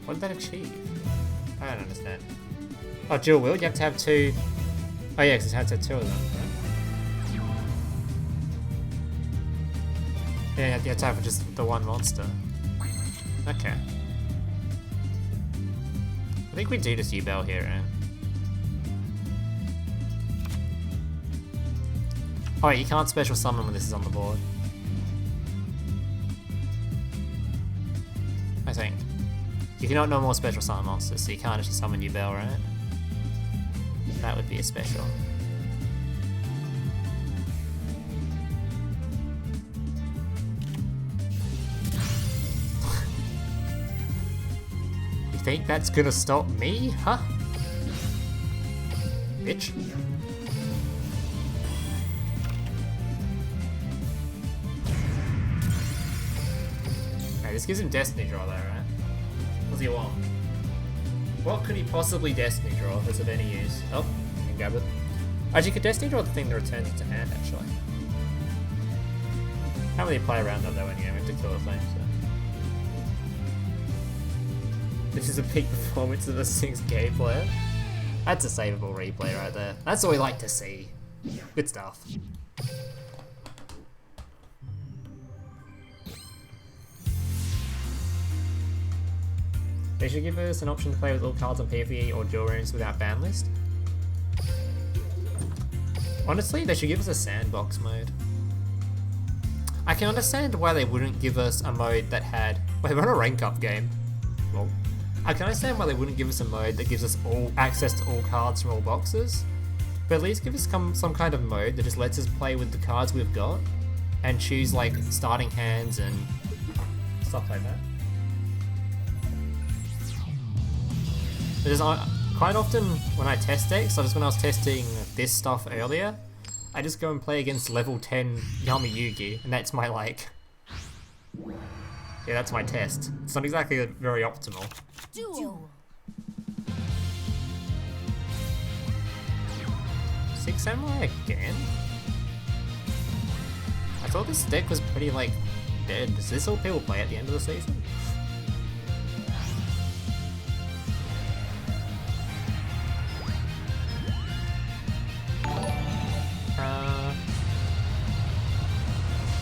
What did that achieve? I don't understand. Oh, dual wield, you have to have 2. Oh yeah, because it has to have 2 of them, right? Yeah, you have to have just the one monster. Okay. I think we do just Yubel here, right? Oh, you can't special summon when this is on the board. I think. You cannot no more special summon monsters, so you can't actually summon Yubel, right? That would be a special. You think that's gonna stop me, huh? Bitch. Okay, this gives him Destiny Draw though, right? What does he want? What could he possibly Destiny Draw if it's of any use? Oh, you can grab it. Actually, you could Destiny Draw the thing that returns it to hand, actually. Can't really play around that though anyway, we have to kill the thing, so. This is a peak performance of a 6K player. That's a savable replay right there. That's what we like to see. Good stuff. They should give us an option to play with all cards on PvE or duel rooms without ban list. Honestly, they should give us a sandbox mode. I can understand why they wouldn't give us a mode that had... Wait, we're on a rank up game. Well, I can understand why they wouldn't give us a mode that gives us all access to all cards from all boxes. But at least give us some kind of mode that just lets us play with the cards we've got and choose like starting hands and stuff like that. Because quite often when I test decks, such as when I was testing this stuff earlier, I just go and play against level 10 Yami Yugi, and that's my like... Yeah, that's my test. It's not exactly very optimal. Duel. 6 Samurai again? I thought this deck was pretty like dead. Is this all people play at the end of the season?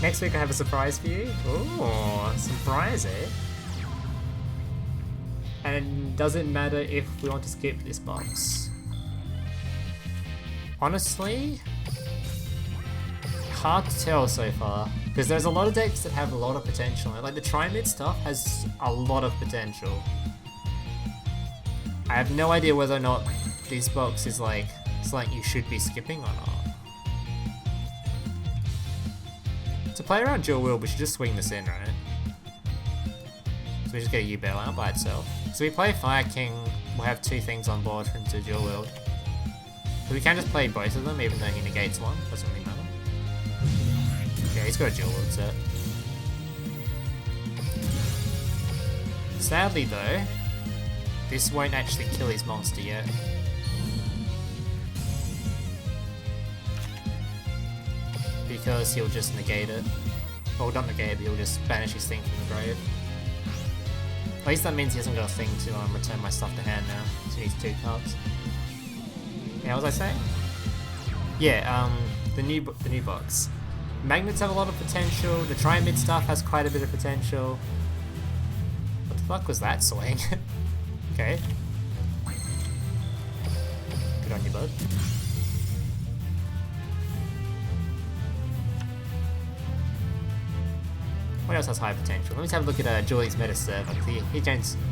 Next week I have a surprise for you. Ooh, surprise, eh? And it doesn't matter if we want to skip this box. Honestly, hard to tell so far, because there's a lot of decks that have a lot of potential. Like the Tri-Mid stuff has a lot of potential. I have no idea whether or not this box is like something you should be skipping or not. To play around Duel, we should just swing this in, right? So we just get a Yubel out by itself. So we play Fire King, we'll have 2 things on board into Duel Wield. So we can just play both of them even though he negates one, doesn't really matter. Yeah, he's got a Duel Wield set. Sadly though, this won't actually kill his monster yet. Because he'll just negate it. Well, not negate it, but he'll just banish his thing from the grave. At least that means he hasn't got a thing to return my stuff to hand now. So he needs 2 cards. Yeah, what was I saying? Yeah, the new box. Magnets have a lot of potential. The Tri-Mid stuff has quite a bit of potential. What the fuck was that swing? Okay. Good on you, bud. What else has high potential? Let me just have a look at Julie's meta server. He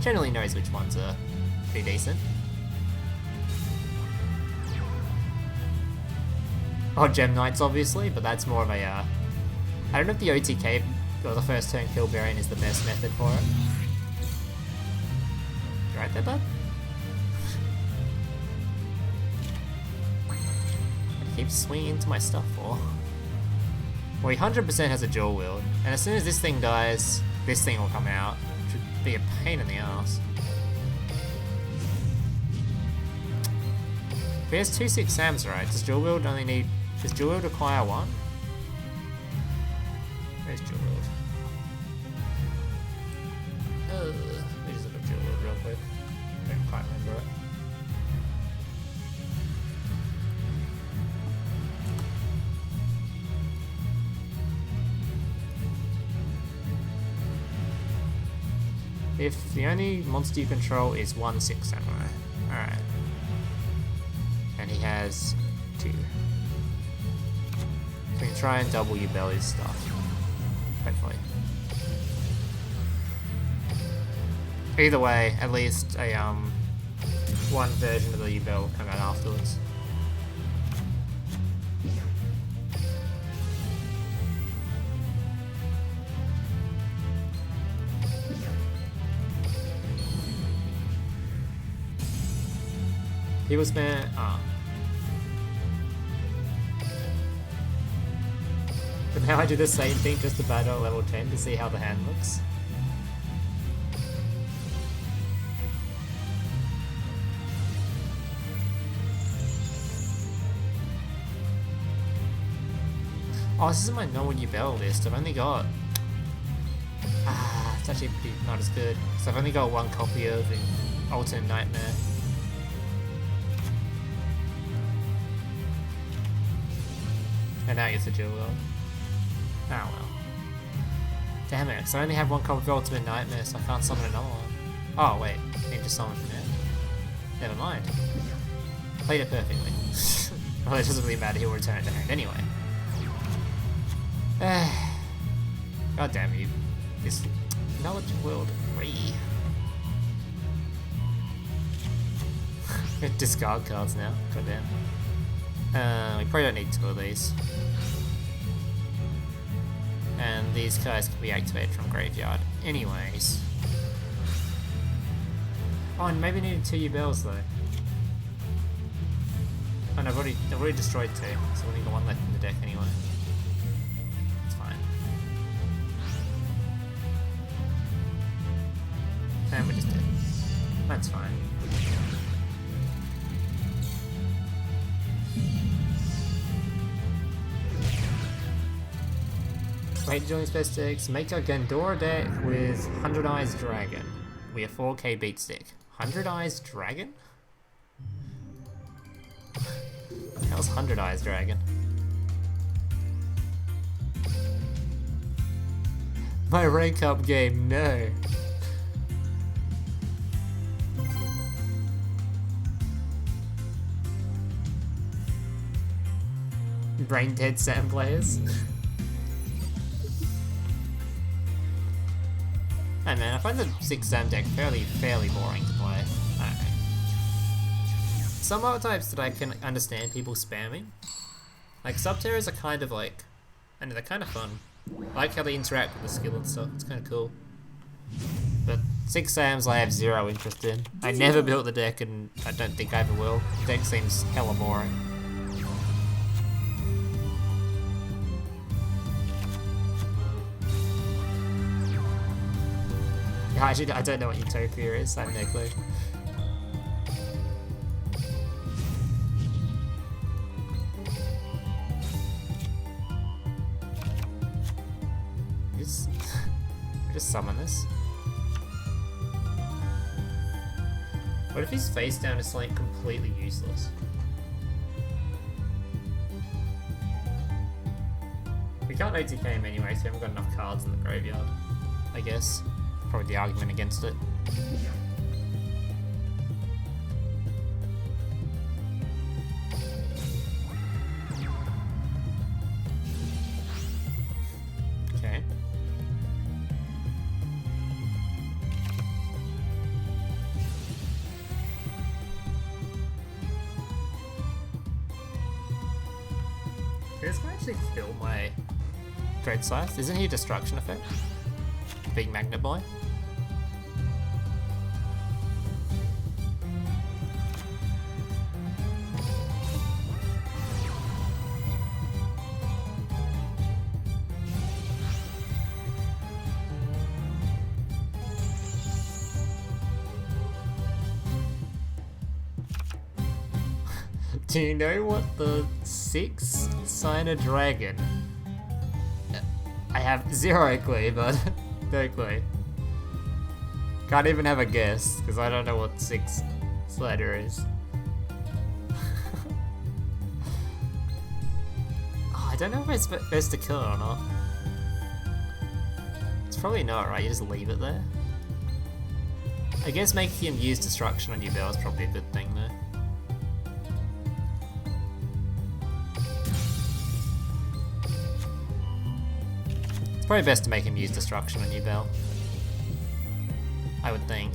generally knows which ones are pretty decent. Oh, Gem Knights obviously, but that's more of a... I don't know if the OTK, or the first turn kill variant, is the best method for it. You right there, bud? I keep swinging into my stuff for. Well, he 100% has a Duel Wield, and as soon as this thing dies, this thing will come out, which would be a pain in the ass. But he has 2 6 Sams, right? Does Duel Wield only need... Does Duel Wield require 1? Where's Duel Wield? Let me just look at Duel Wield real quick. I don't quite remember it. If the only monster you control is 1 6 Samurai. Alright. And he has 2. So we can try and double Yubel his stuff. Hopefully. Either way, at least a one version of the Yubel will come out afterwards. He was meant... But now I do the same thing just to battle at level 10 to see how the hand looks. Oh, this isn't my normal Yubel list. I've only got... it's actually pretty not as good. So I've only got 1 copy of the Alternate Nightmare. And now it's a Duel. Oh well. Damn it, because I only have one copy of Ultimate Nightmare, so I can't summon another one. Oh wait, I can just summon from there. Never mind. Played it perfectly. Well, it doesn't really matter, he'll return it to hand anyway. God damn you. This knowledge world 3. Discard cards now, god damn. We probably don't need 2 of these. And these guys can be activated from graveyard anyways. Oh, and maybe needed 2 Yubels though. Oh no, I've already destroyed 2, so we've only got 1 left in the deck anyway. It's fine. And we're just dead. That's fine. Wait, join best decks. Make a Gandora deck with 100 Eyes Dragon. We have 4k beat stick. 100 Eyes Dragon? How's 100 Eyes Dragon? My rank up game, no. Brain dead Sam players. Hey man, I find the 6 Sam deck fairly boring to play. I don't know. Some archetypes that I can understand people spamming. Like Subterrors are kind of like, I know they're kind of fun. I like how they interact with the skill and stuff, it's kind of cool. But 6 Sams I have 0 interest in. I never built the deck and I don't think I ever will. The deck seems hella boring. Actually, I don't know what Utopia is, I have no clue. Just summon this. What if his face down is like completely useless? We can't OTK him anyway, so we haven't got enough cards in the graveyard, I guess. Probably the argument against it. Okay. Can this guy actually kill my Dreadscythe? Isn't he a destruction effect? Big magnet boy? Do you know what the 6 Signer Dragon? I have 0 clue, but no clue. Can't even have a guess, because I don't know what 6 Slider is. Oh, I don't know if it's best to kill it or not. It's probably not, right? You just leave it there. I guess making him use Destruction on Yubel is probably a good thing, though. Probably best to make him use Destruction on Yubel. I would think.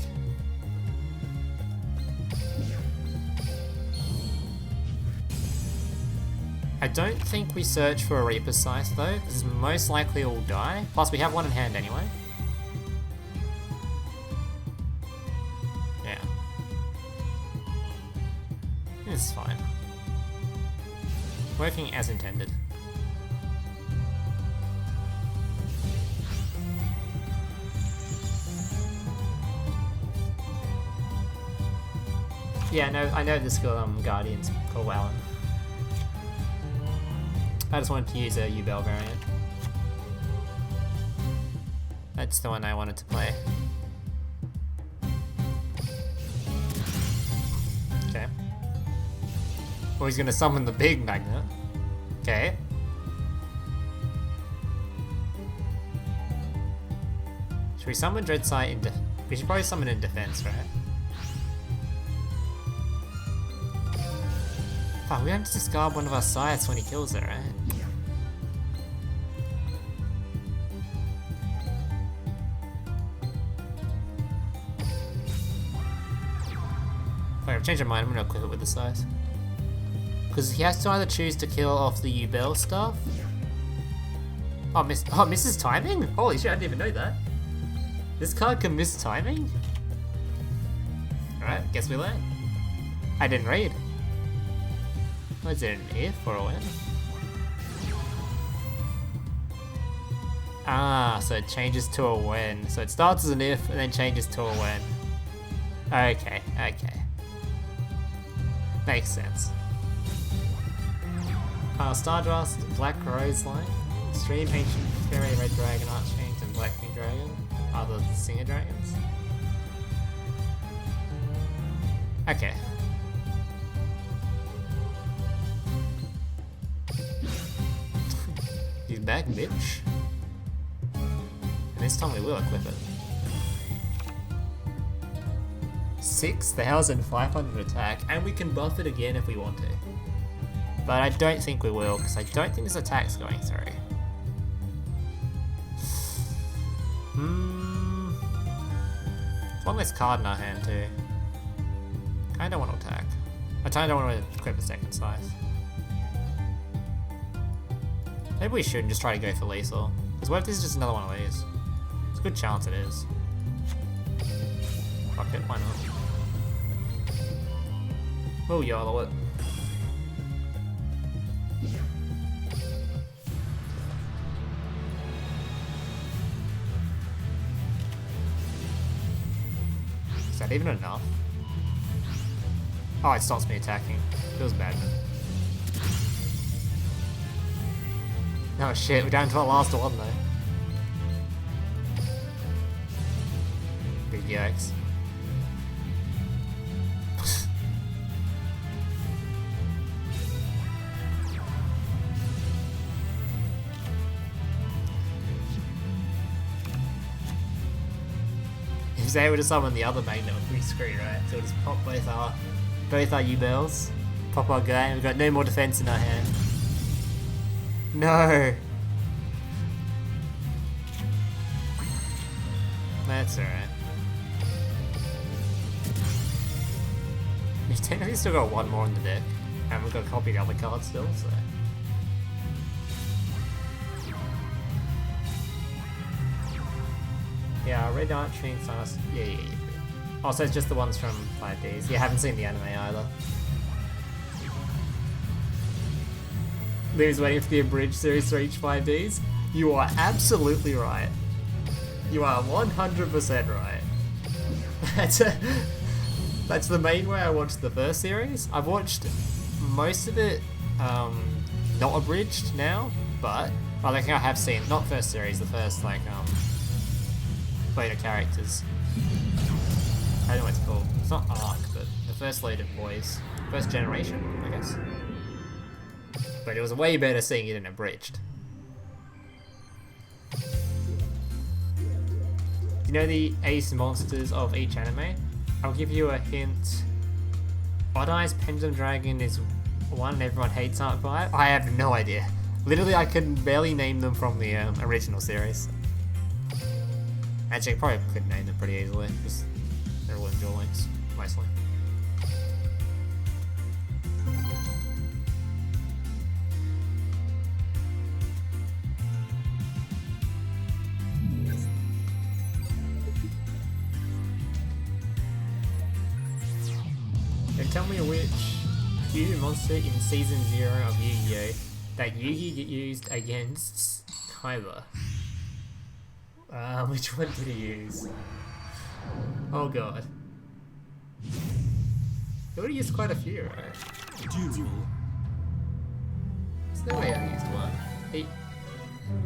I don't think we search for a Reaper's Scythe though, because most likely it will die. Plus we have 1 in hand anyway. Yeah. It's fine. Working as intended. Yeah, no, I know this skill Guardian's called Alan. I just wanted to use a Yubel variant. That's the one I wanted to play. Okay. Well, he's gonna summon the big magnet. Okay. Should we summon Dreadscythe in we should probably summon in defense, right? Fuck, we have to discard one of our Scythes when he kills it, right? Wait, I've changed my mind, I'm gonna equip it with the Scythe. Because he has to either choose to kill off the Yubel stuff. Oh, misses timing? Holy shit, I didn't even know that. This card can miss timing? Alright, guess we learn. I didn't read. Was it an if or a when? Ah, so it changes to a when. So it starts as an if and then changes to a when. Okay, okay. Makes sense. Stardust, Black Rose Line, Stream, Ancient Fairy, Red Dragon, Archfiend, and Black King Dragon are the Singer Dragons. Okay. He's back, bitch. And this time we will equip it. 6,500 attack, and we can buff it again if we want to. But I don't think we will, because I don't think this attack's going through. There's one less card in our hand too. I don't want to attack. I don't want to equip a second Scythe. Maybe we should just try to go for lethal. Because what if this is just another one of these? There's a good chance it is. Fuck it, why not? We'll YOLO it. Is that even enough? Oh, it stops me attacking. Feels bad. Oh shit, we're down to our last one though. Big yikes. If he's able to summon the other magnet, we're screwed, right? So we'll just pop both our Yubels, pop our guy, and we've got no more defense in our hand. No! That's alright. We've technically still got one more in the deck, and we've got to copy the other card still, so... Yeah, Red Archfiend, Stardust, yeah. Also, it's just the ones from 5Ds. Yeah, haven't seen the anime either. Lou's waiting for the abridged series to reach 5Ds. You are absolutely right. You are 100% right. That's the main way I watched the first series. I've watched most of it not abridged now, but I think I have seen, not first series, the first like later characters. I don't know what it's called. It's not arc, but the first later boys. First generation, I guess. But it was way better seeing it in abridged. You know the ace monsters of each anime? I'll give you a hint. Odd Eye's Pendulum Dragon is one everyone hates Arc 5? I have no idea. Literally, I can barely name them from the original series. Actually, I probably could name them pretty easily, because they're all in Duel Links, mostly. Then tell me which Yu monster in Season 0 of Yu-Gi-Oh! That Yugi used against Kaiba. Which one did he use? Oh god. He would have used quite a few, right? Duel. There's no way I used one.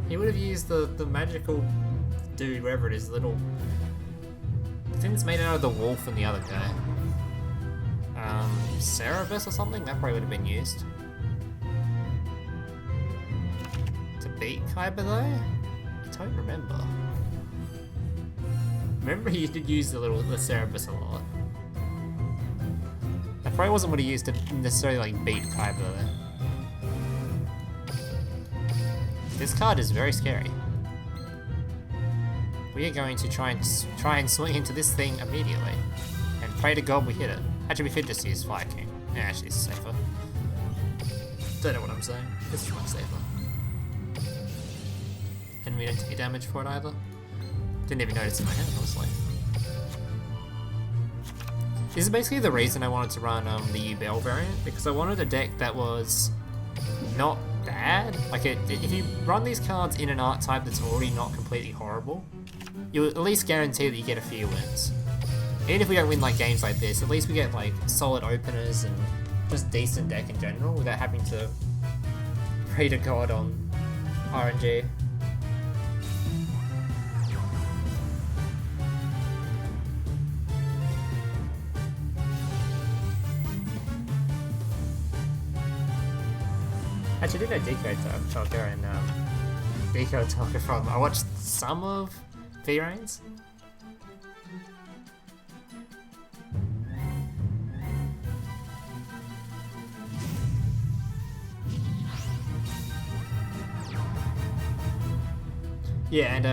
He would have used the magical dude, wherever it is, little... The thing that's made out of the wolf and the other guy. Cerebus or something? That probably would have been used. To beat Kaiba though? I don't remember. Remember he did use the Cerebus a lot. That probably wasn't what he used to necessarily like beat Kaiba though. This card is very scary. We are going to try and swing into this thing immediately. And pray to God we hit it. Actually we could just use Fire King. Yeah, actually it's safer. Don't know what I'm saying. It's much safer. And we don't take damage for it either. Didn't even notice in my hand, honestly. This is basically the reason I wanted to run the Yubel variant, because I wanted a deck that was not bad. Like, if you run these cards in an art type that's already not completely horrible, you'll at least guarantee that you get a few wins. Even if we don't win like games like this, at least we get like solid openers and just decent deck in general without having to pray to God on RNG. Actually, I did know Deco Talker and Deco Talker from. I watched some of V-Rains. Yeah, and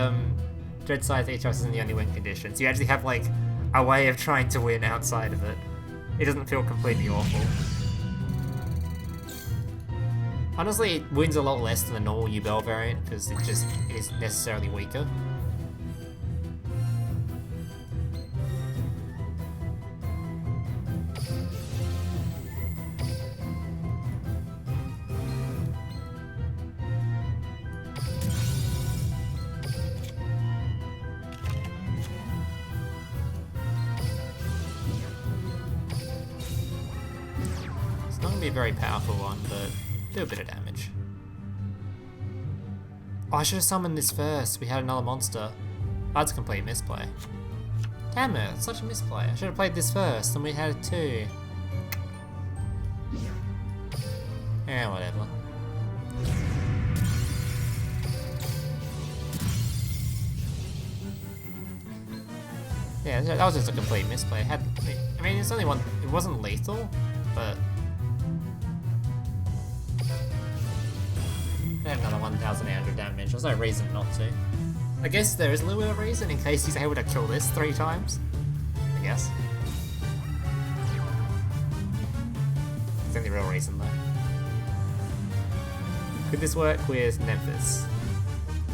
Dreadscythe Eatos isn't the only win condition, so you actually have like a way of trying to win outside of it. It doesn't feel completely awful. Honestly, it wins a lot less than the normal Yubel variant, because it just is necessarily weaker. It's not going to be a very powerful one, but do a bit of damage. Oh, I should have summoned this first. We had another monster. That's a complete misplay. Damn it, it's such a misplay. I should have played this first, and we had two. Yeah, whatever. Yeah, that was just a complete misplay. I mean, it's only one. It wasn't lethal, but it had another 1,800 damage. There's no reason not to. I guess there is a little bit of reason in case he's able to kill this 3 times. I guess. It's the only real reason though. Could this work with Memphis?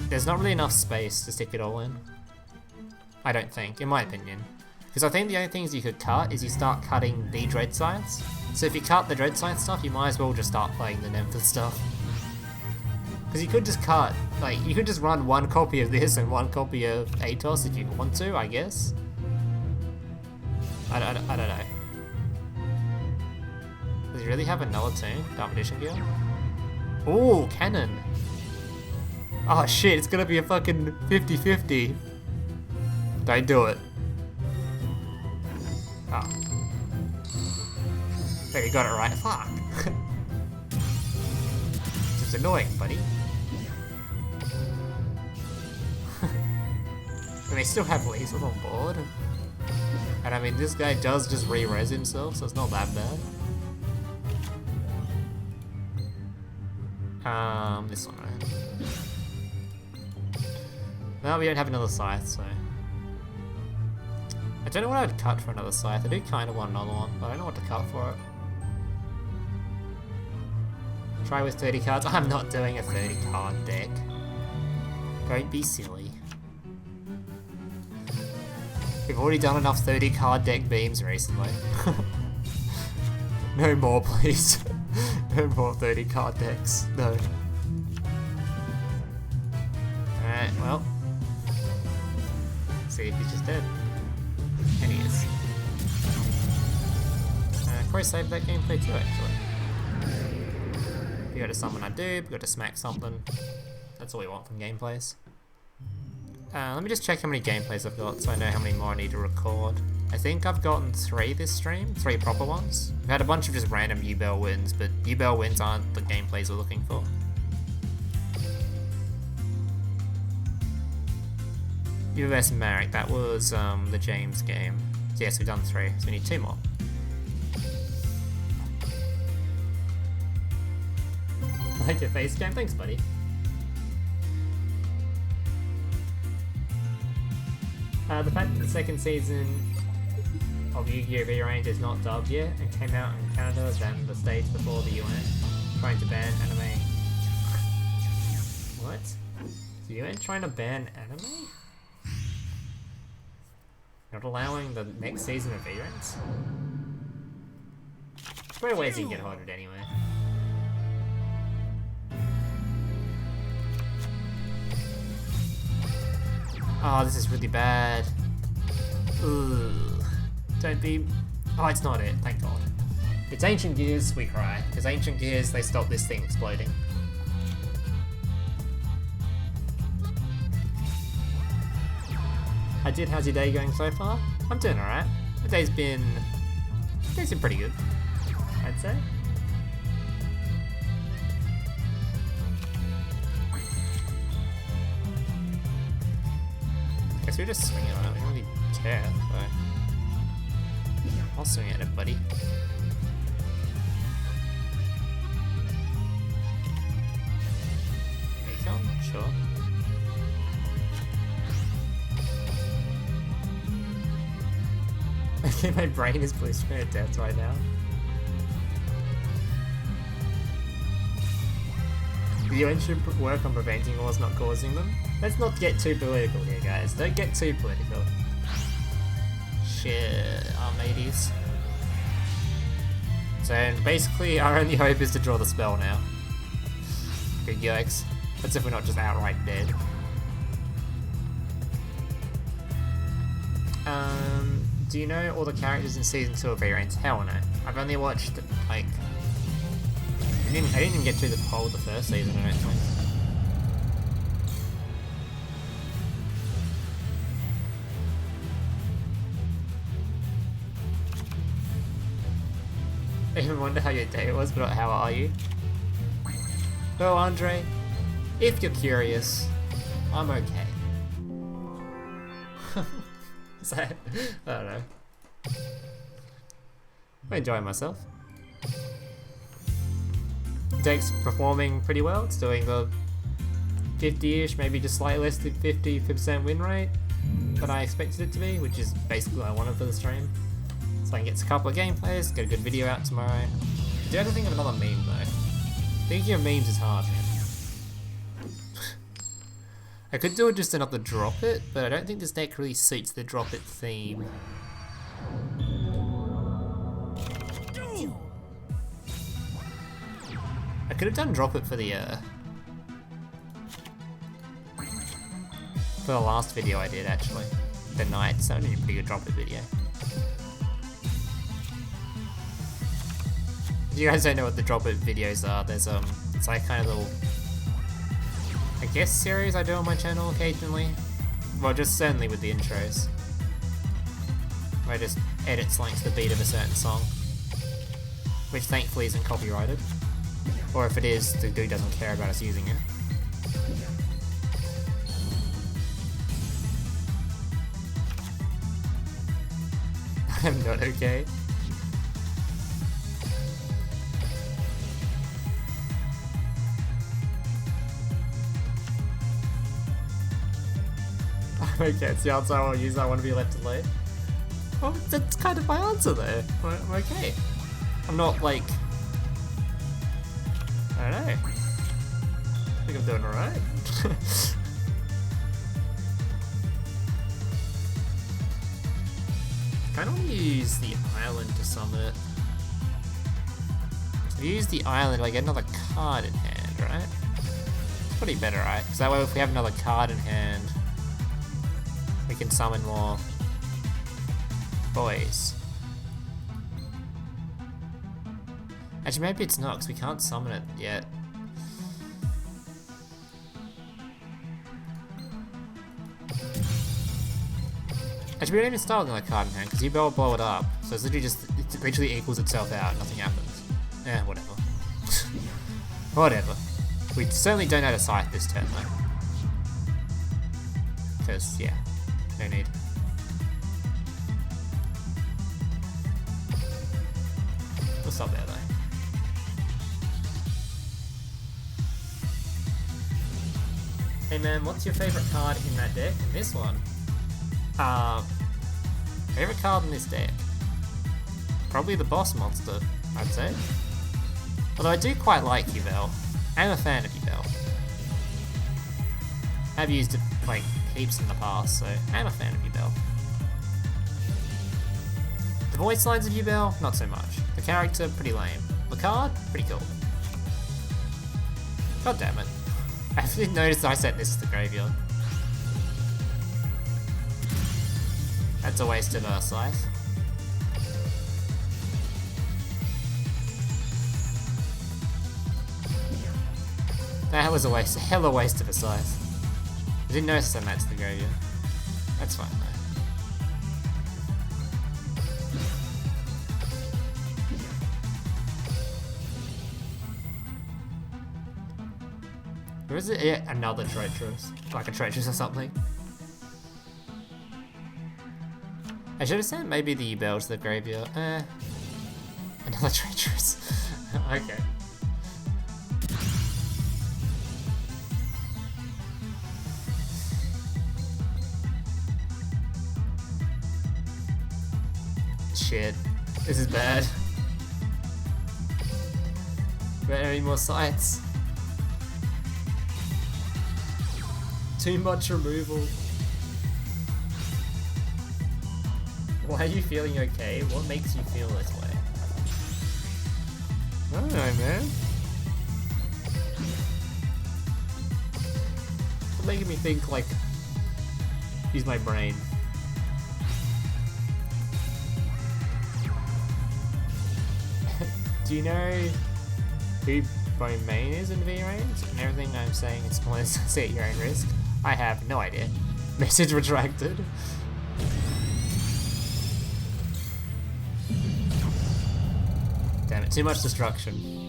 There's not really enough space to stick it all in. I don't think, in my opinion. Because I think the only things you could cut is you start cutting the Dreadscythes. So if you cut the Dreadscythe stuff, you might as well just start playing the Memphis stuff. Because you could just cut, like, you could just run one copy of this and one copy of Eatos if you want to, I guess. I don't know. Does he really have another tune? Dark Magician Gear? Ooh, cannon! Oh shit, it's gonna be a fucking 50-50. Don't do it. Oh. Wait, you got it right. Fuck. It's annoying, buddy. And they still have lasers on board. And I mean, this guy does just re-res himself, so it's not that bad. This one, right? No, we don't have another Scythe, so... I don't know what I would cut for another Scythe. I do kind of want another one, but I don't know what to cut for it. Try with 30 cards. I'm not doing a 30 card deck. Don't be silly. We've already done enough 30 card deck beams recently. No more, please. No more 30 card decks. No. Alright, well. See if he's just dead. And he is. Probably save that gameplay too, actually. You go to summon a dude, you go to smack something. That's all we want from gameplays. Let me just check how many gameplays I've got so I know how many more I need to record. I think I've gotten 3 this stream, 3 proper ones. We've had a bunch of just random Yubel wins, but Yubel wins aren't the gameplays we're looking for. You vs Marek, that was the James game. So yes, we've done 3, so we need 2 more. I like your face cam, thanks buddy. The fact that the second season of Yu-Gi-Oh! V-Range is not dubbed yet and came out in Canada than the States before the UN, trying to ban anime. What? The UN trying to ban anime? Not allowing the next season of V-Range? There's better ways you can get hoarded anyway. Oh, this is really bad. Ugh. Don't be... Oh, it's not it, thank god. It's Ancient Gears, we cry. Because Ancient Gears, they stop this thing exploding. How's your day going so far? I'm doing alright. My day's been pretty good, I'd say. Guess we just swing it on it, we don't really care, so... I'll swing at it, buddy. There you come, sure. Okay, my brain is blue screen of death right now. The UN should work on preventing wars, not causing them. Let's not get too political here, guys. Don't get too political. Shit, our mateys. So basically, our only hope is to draw the spell now. Big yikes. That's if we're not just outright dead. Do you know all the characters in season 2 of V-Range? Hell no. I've only watched like I didn't even get through the whole of the first season, I don't think. I even wonder how your day was, but how are you? Well, Andre, if you're curious, I'm okay. So, I don't know. I'm enjoying myself. Deck's performing pretty well. It's doing the 50-ish, maybe just slightly less than 50% win rate that I expected it to be, which is basically what I wanted for the stream. So I can get a couple of gameplays, get a good video out tomorrow. Do I have to think of another meme though? Thinking of memes is hard, man. I could do it just another drop it, but I don't think this deck really suits the drop it theme. I could have done drop it for the last video I did actually. The night, so I did a pretty good drop it video. If you guys don't know what the drop it videos are, there's it's like kind of little I guess series I do on my channel occasionally. Well, just certainly with the intros. Where I just edit something to the beat of a certain song. Which thankfully isn't copyrighted. Or if it is, the dude doesn't care about us using it. I'm not okay. Okay, it's the answer I want to use. I want to be left alone. Well, that's kind of my answer there. I'm okay. I'm not like... I don't know. I think I'm doing alright. I kind of want to use the island to summon it. If I use the island, I get another card in hand, right? It's pretty better, right? Because that way if we have another card in hand, we can summon more boys. Actually, maybe it's not, because we can't summon it yet. Actually, we don't even start with another card in hand, because Yubel will blow it up. So it's literally just, it literally equals itself out, nothing happens. Eh, whatever. Whatever. We certainly don't know how to Scythe this turn, though. Because, yeah. No need. We'll stop there though. Hey man, what's your favorite card in that deck? In this one? Favorite card in this deck? Probably the boss monster, I'd say. Although I do quite like Yubel. I'm a fan of Yubel. I've used it like heaps in the past, so I'm a fan of Yubel. The voice lines of Yubel, not so much. The character, pretty lame. The card, pretty cool. God damn it. I didn't notice I set this to the graveyard. That's a waste of Scythe. That was a waste, a hella waste of a Scythe. I didn't notice I matched the graveyard. That's fine though. Or is it yet another treacherous? Like a treacherous or something? I should have sent maybe the Yubel to the graveyard. Another treacherous. Okay. Shit. This is bad. Do I have any more Scythes? Too much removal. Why are you feeling okay? What makes you feel this way? I don't know, man. It's making me think, like, use my brain. Do you know who my main is in V range? And everything I'm saying is pointless to see at your own risk? I have no idea. Message retracted. Damn it, too much destruction.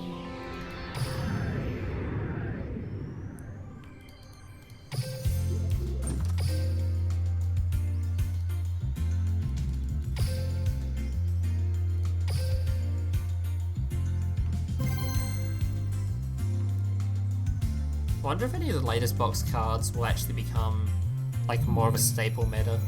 I wonder if any of the latest box cards will actually become like more of a staple meta.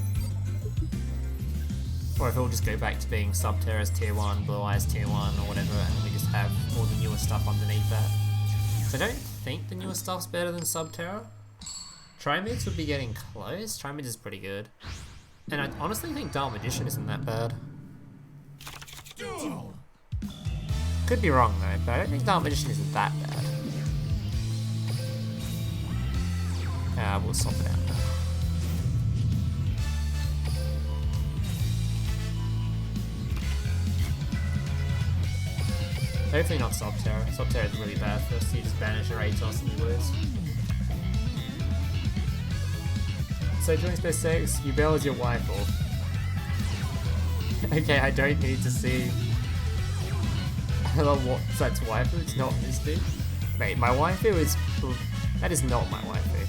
Or if it will just go back to being Subterra's tier 1, Blue Eyes tier 1 or whatever, and we just have all the newer stuff underneath that. So I don't think the newer stuff's better than Subterra. Trimids would be getting close. Trimids is pretty good. And I honestly think Dark Magician isn't that bad. Duel. Could be wrong though, but I don't think Dark Magician isn't that bad. We'll swap it out now. Hopefully not Subterra. Subterra is really bad for us. You just banish your Atos and you lose. So join space 6, Yubel is your wife or... Okay, I don't need to see... I don't know what that's waifu, it's not Misty. Mate, my waifu is... That is not my waifu.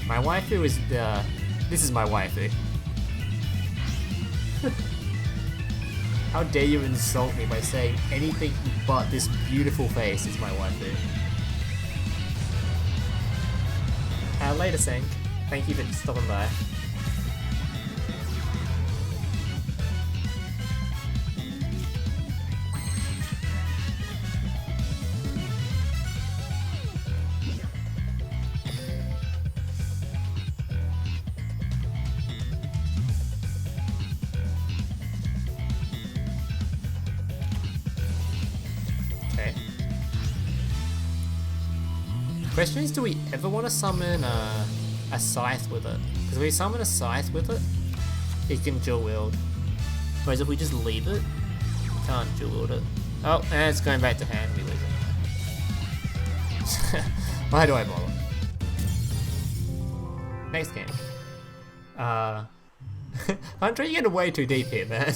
My waifu is the... This is my waifu. How dare you insult me by saying anything but this beautiful face is my waifu. Later, Sank. Thank you for stopping by. Question is, do we ever want to summon a Scythe with it? Because if we summon a Scythe with it, it can dual wield. Whereas if we just leave it, we can't dual wield it. Oh, and it's going back to hand, we lose it. Why do I bother? Next game. Hunter, you're getting way too deep here, man.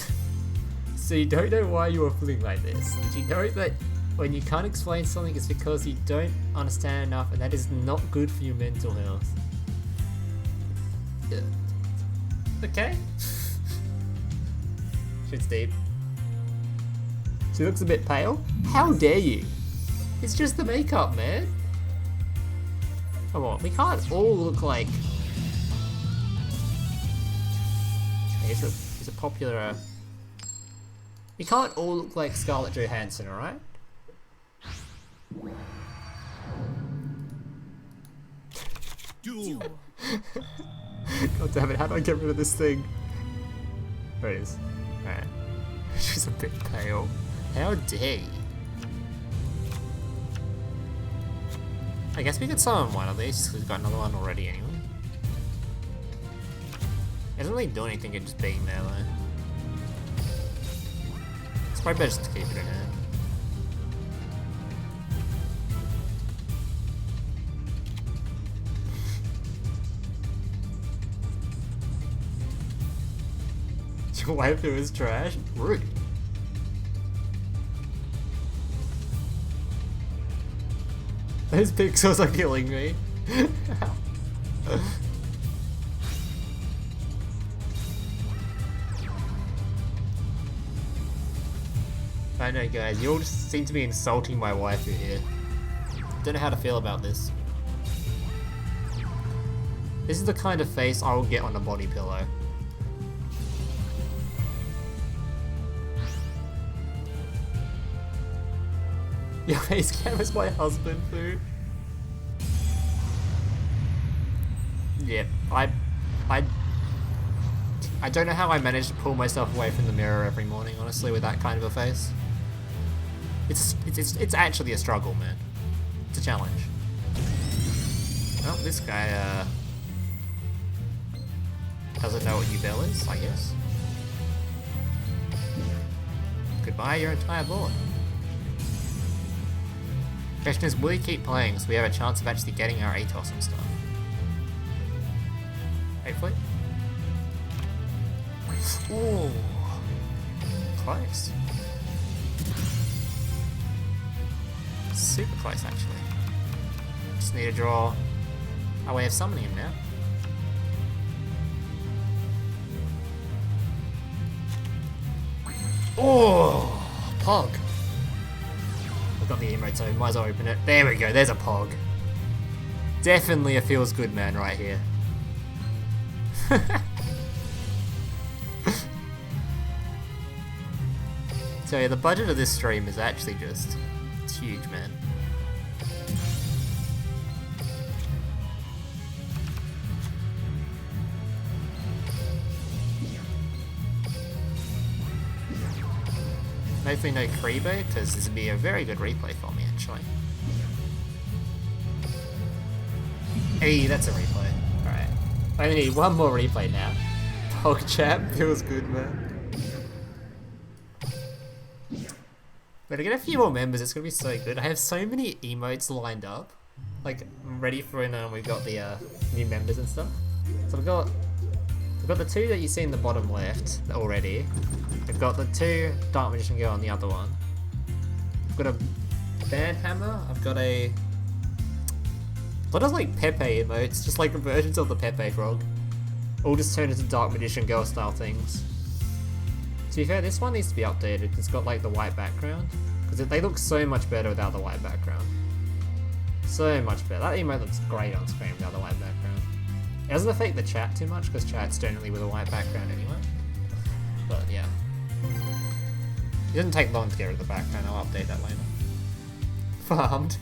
So you don't know why you are feeling like this. Did you know that when you can't explain something, it's because you don't understand enough, and that is not good for your mental health. Yeah. Okay. Shit's deep. She looks a bit pale. How dare you? It's just the makeup, man. Come on, we can't all look like... Okay, he's a popular... We can't all look like Scarlett Johansson, alright? Duel. God damn it, how do I get rid of this thing? There it is. Alright. She's a bit pale. How dare you? I guess we could summon one of these, because we've got another one already anyway. It doesn't really do anything, it just being there though. It's probably better just to keep it in hand. Your waifu is trash? Rude. Those pixels are killing me. I know guys, you all just seem to be insulting my waifu here. Don't know how to feel about this. This is the kind of face I will get on a body pillow. Your face cam is my husband, food. Yep, I don't know how I managed to pull myself away from the mirror every morning, honestly, with that kind of a face. It's actually a struggle, man. It's a challenge. Well, this guy doesn't know what Yubel is, I guess. Goodbye, your entire board. Question is, will you keep playing so we have a chance of actually getting our Eatos and stuff? Hopefully. Ooh, close. Super close, actually. Just need to draw a way of summoning him now. Oh, Pog. I've got the emote, so might as well open it. There we go, there's a Pog. Definitely a feels good man right here. So yeah, the budget of this stream is actually just, it's huge, man. Hopefully no Kribo, because this would be a very good replay for me, actually. Hey, that's a replay. Alright. I only need one more replay now. Pog chat feels good, man. We're gonna get a few more members, it's gonna be so good. I have so many emotes lined up. Like, I'm ready for when we've got the new members and stuff. So we've got the two that you see in the bottom left already. We've got the two Dark Magician Girl on the other one. I've got a Band Hammer, I've got a lot of like Pepe emotes, just like versions of the Pepe frog. All just turned into Dark Magician Girl style things. To be fair, this one needs to be updated. It's got like the white background. Because they look so much better without the white background. So much better. That emote looks great on screen without the white background. It doesn't affect the chat too much because chat's generally with a white background anyway. But yeah. It doesn't take long to get rid of the background, I'll update that later. Farmed.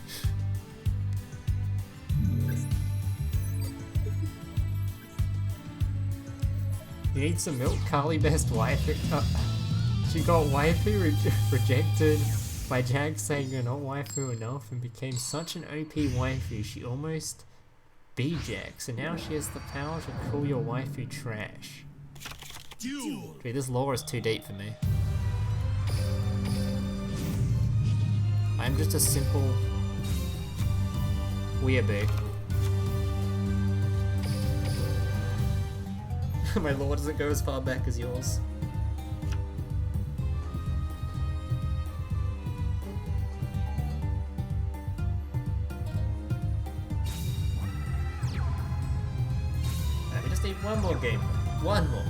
You need some milk? Carly best waifu. She got waifu rejected by Jag saying you're not waifu enough and became such an OP waifu she almost beat Jag. So now she has the power to call your waifu trash. Duel. Dude, this lore is too deep for me. I'm just a simple weeaboo. My lore doesn't go as far back as yours. One more gameplay. One more.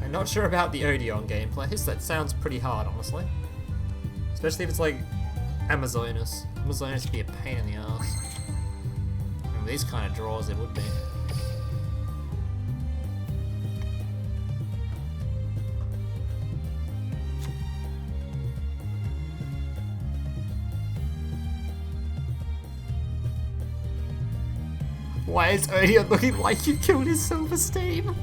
I'm not sure about the Odeon gameplay. That sounds pretty hard, honestly. Especially if it's like Amazonas. Amazonas would be a pain in the ass. And with these kind of draws, it would be. Why is Odeon looking like you killed his self-esteem?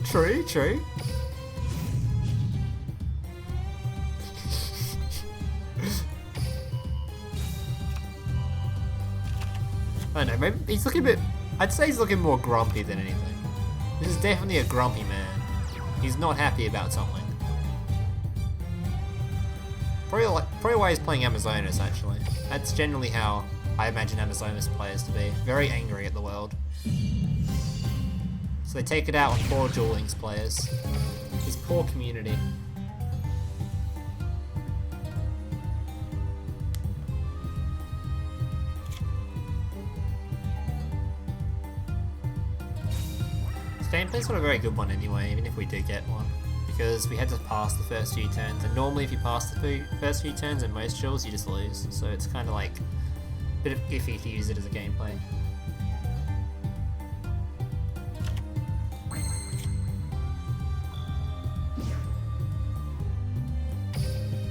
True, true. I don't know, maybe he's looking a bit... I'd say he's looking more grumpy than anything. This is definitely a grumpy man. He's not happy about something. Probably why he's playing Amazonas, actually. That's generally how I imagine Amazonas players to be. Very angry at the world. So they take it out on poor Duel Links players. His poor community. This gameplay's not a very good one anyway, even if we do get one. Because we had to pass the first few turns, and normally if you pass the first few turns in most duels, you just lose. So it's kind of like a bit of iffy to use it as a gameplay.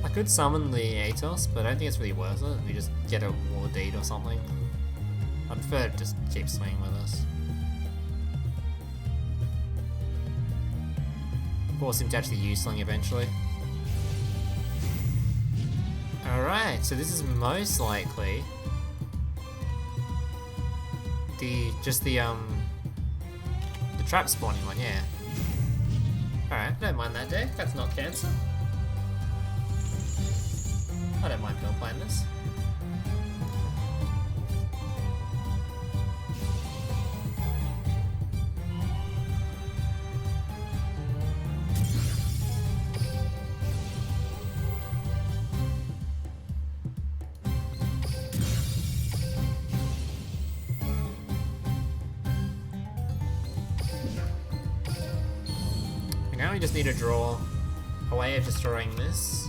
I could summon the Eatos, but I don't think it's really worth it. We just get a War Deed or something. I'd prefer to just keep swinging with us. Force him to actually use Sling eventually. Alright, so this is most likely the trap spawning one, yeah. Alright, I don't mind that deck, that's not cancer. I don't mind people playing this. Now we just need to draw a way of destroying this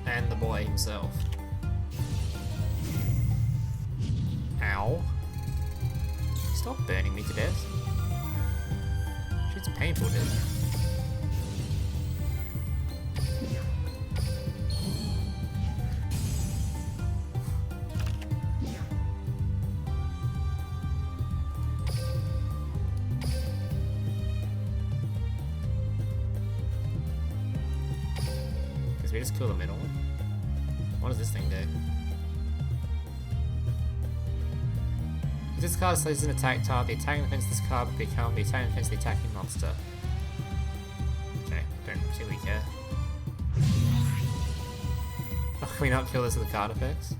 and the boy himself. Ow. Stop burning me to death. Shit's painful, dude. We just kill the middle one? What does this thing do? If this card plays an attack tile, the attacking defense of this card will become the attacking defense of the attacking monster. Okay, don't particularly care. Oh, can we not kill this with the card effects?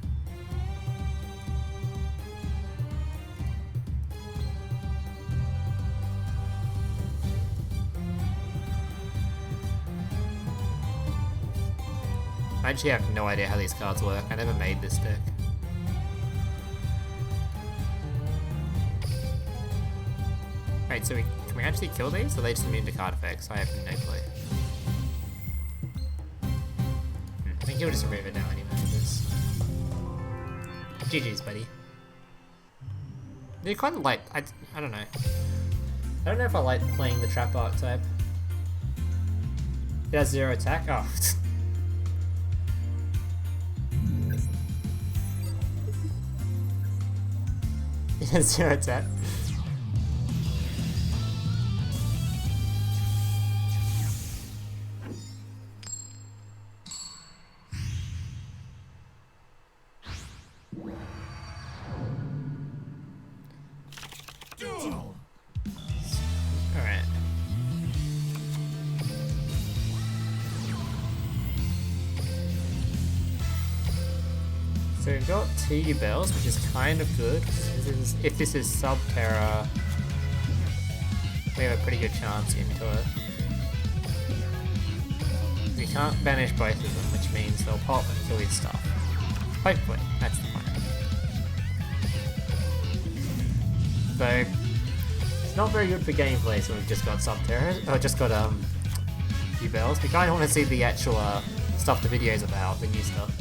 I actually have no idea how these cards work. I never made this deck. Wait, so can we actually kill these? Or are they just immune to card effects? I have no clue. I think he'll just remove it now anyway. GG's, buddy. They're kind of like, I don't know. I don't know if I like playing the trap archetype. It has 0 attack? Oh. It has 0 attack. Duel. Alright. So we've got 2 Yubels, which is kind of good. If this is Sub-Terra, we have a pretty good chance into it. We can't banish both of them, which means they'll pop and kill his stuff. Hopefully, that's the plan. So it's not very good for gameplay, so we've just got Subterra, or just got Yubels. We kind of want to see the actual stuff the video's about, the new stuff.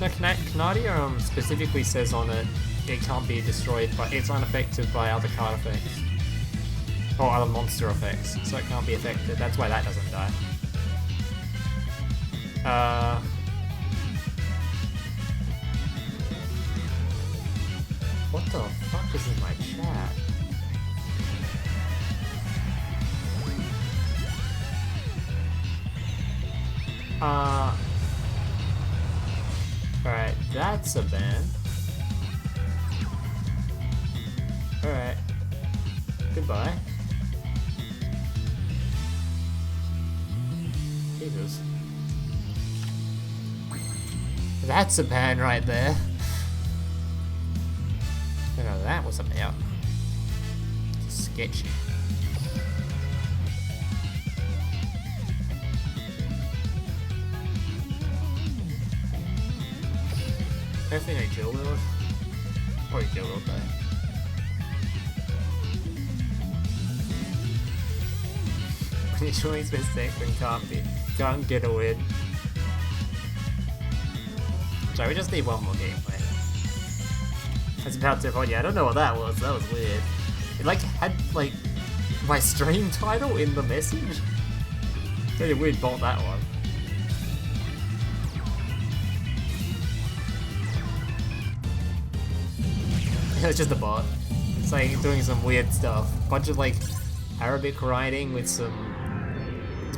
No, Canadia specifically says on it can't be destroyed, but it's unaffected by other card effects. Or other monster effects, so it can't be affected. That's why that doesn't die. What the fuck is in my chat? Alright, that's a ban. Alright. Goodbye. Jesus. That's a ban right there. I don't know what that was about. Sketchy. Hopefully no Duel World. Probably Duel World though. When you join mistakes and can't get a win. Sorry, we just need one more gameplay. I was about to hold you. I don't know what that was. That was weird. It like had like my stream title in the message. Very weird bot that one. It was just a bot. It's like doing some weird stuff. Bunch of like Arabic writing with some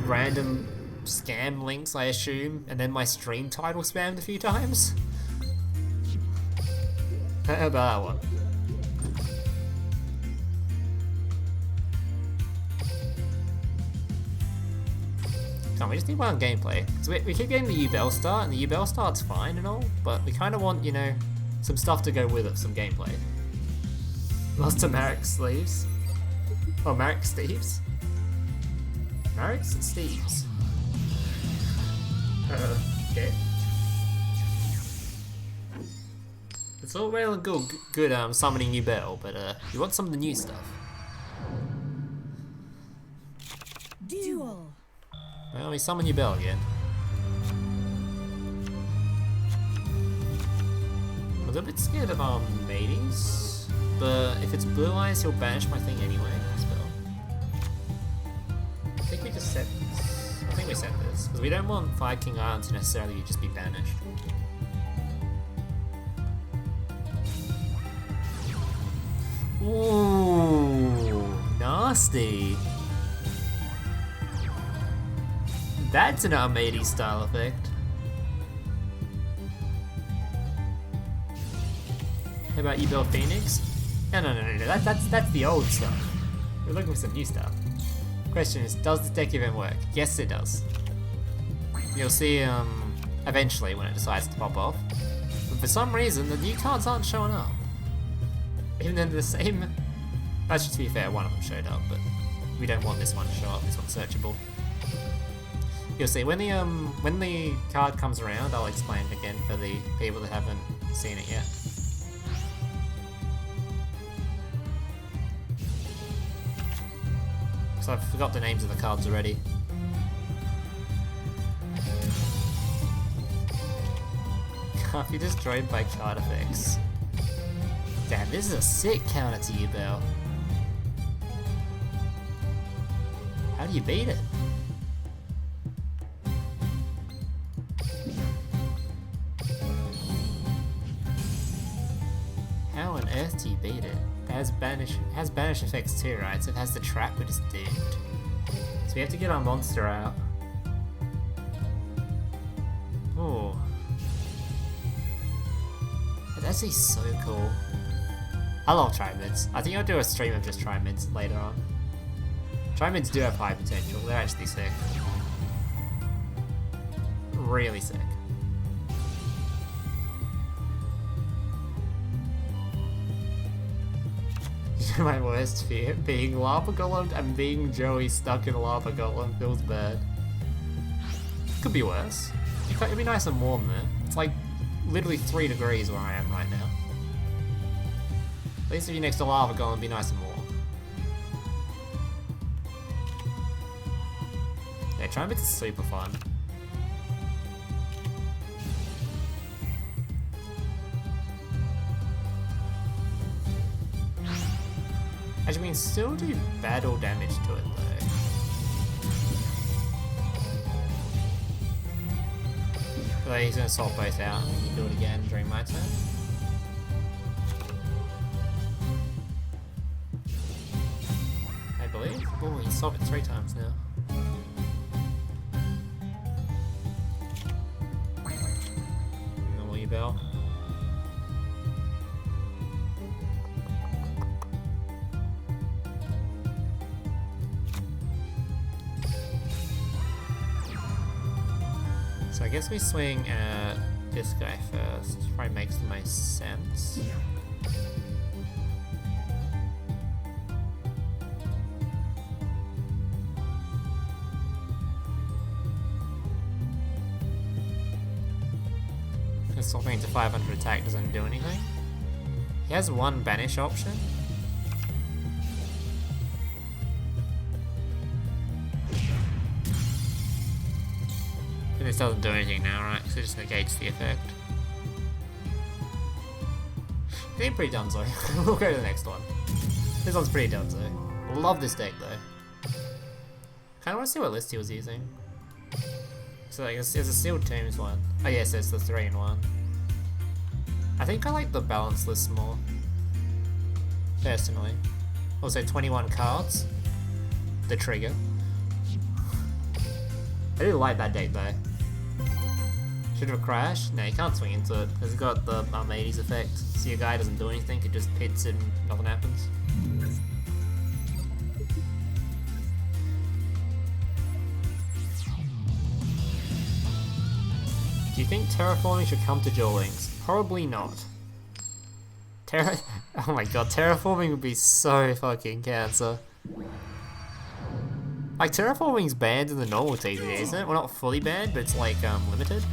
random scam links, I assume, and then my stream title spammed a few times. How about that one? Come on, we just need one gameplay. So we keep getting the Yubel start, and the Yubel start's fine and all, but we kind of want, you know, some stuff to go with it, some gameplay. Lost to Marek Sleeves. Oh, Marek Steves? Marek's and Steves. Okay. It's all well and good summoning Yubel, but you want some of the new stuff. Duel. Well, we summon Yubel again. I'm a little bit scared of Mateys, but if it's Blue Eyes, he'll banish my thing anyway. I think we just set this. I think we set this, because we don't want Fire King Island to necessarily just be banished. Ooh, nasty. That's an Armady style effect. How about Yubel Phoenix? No, that's the old stuff. We're looking for some new stuff. Question is, does this deck even work? Yes, it does. You'll see eventually when it decides to pop off. But for some reason, the new cards aren't showing up. Even though they're the same. Actually, to be fair, one of them showed up, but we don't want this one to show up. This one's searchable. You'll see when the card comes around. I'll explain it again for the people that haven't seen it yet. So I forgot the names of the cards already. Can't be destroyed by card effects. Damn, this is a sick counter to Yubel. How do you beat it? How on earth do you beat it? It has banish effects too, right? So it has the trap, we're just doomed. So we have to get our monster out. Oh. That's actually so cool. I love Trimids. I think I'll do a stream of just Trimids later on. Trimids do have high potential, they're actually sick. Really sick. My worst fear, being Lava Golem and being Joey stuck in Lava Golem feels bad. Could be worse. It'd be nice and warm there. It's like literally 3 degrees where I am right now. At least if you're next to Lava Golem, it'd be nice and warm. Yeah, try and make it super fun. Actually, we can still do battle damage to it though. So he's gonna swap both out and you do it again during my turn. I believe. Oh, he swapped it 3 times now. Normal Yubel. So I guess we swing at this guy first. Probably makes the most sense. Swapping into 500 attack doesn't do anything. He has 1 banish option. This doesn't do anything now, right? Because it just negates the effect. I think pretty done, Zoe. We'll go to the next one. This one's pretty done, Zoe. Love this deck, though. Kinda wanna see what list he was using. So, like, there's a Sealed Tombs one. Oh, yes, it's the 3-in-1. I think I like the balanced list more. Personally. Also, 21 cards. The trigger. I do like that deck, though. Should have crashed? No, you can't swing into it because it's got the Armades effect. So your guy doesn't do anything, it just hits and nothing happens. Do you think terraforming should come to Duel Links? Probably not. Oh my god, terraforming would be so fucking cancer. Like, terraforming's banned in the normal TCG, isn't it? Well, not fully banned, but it's like, limited.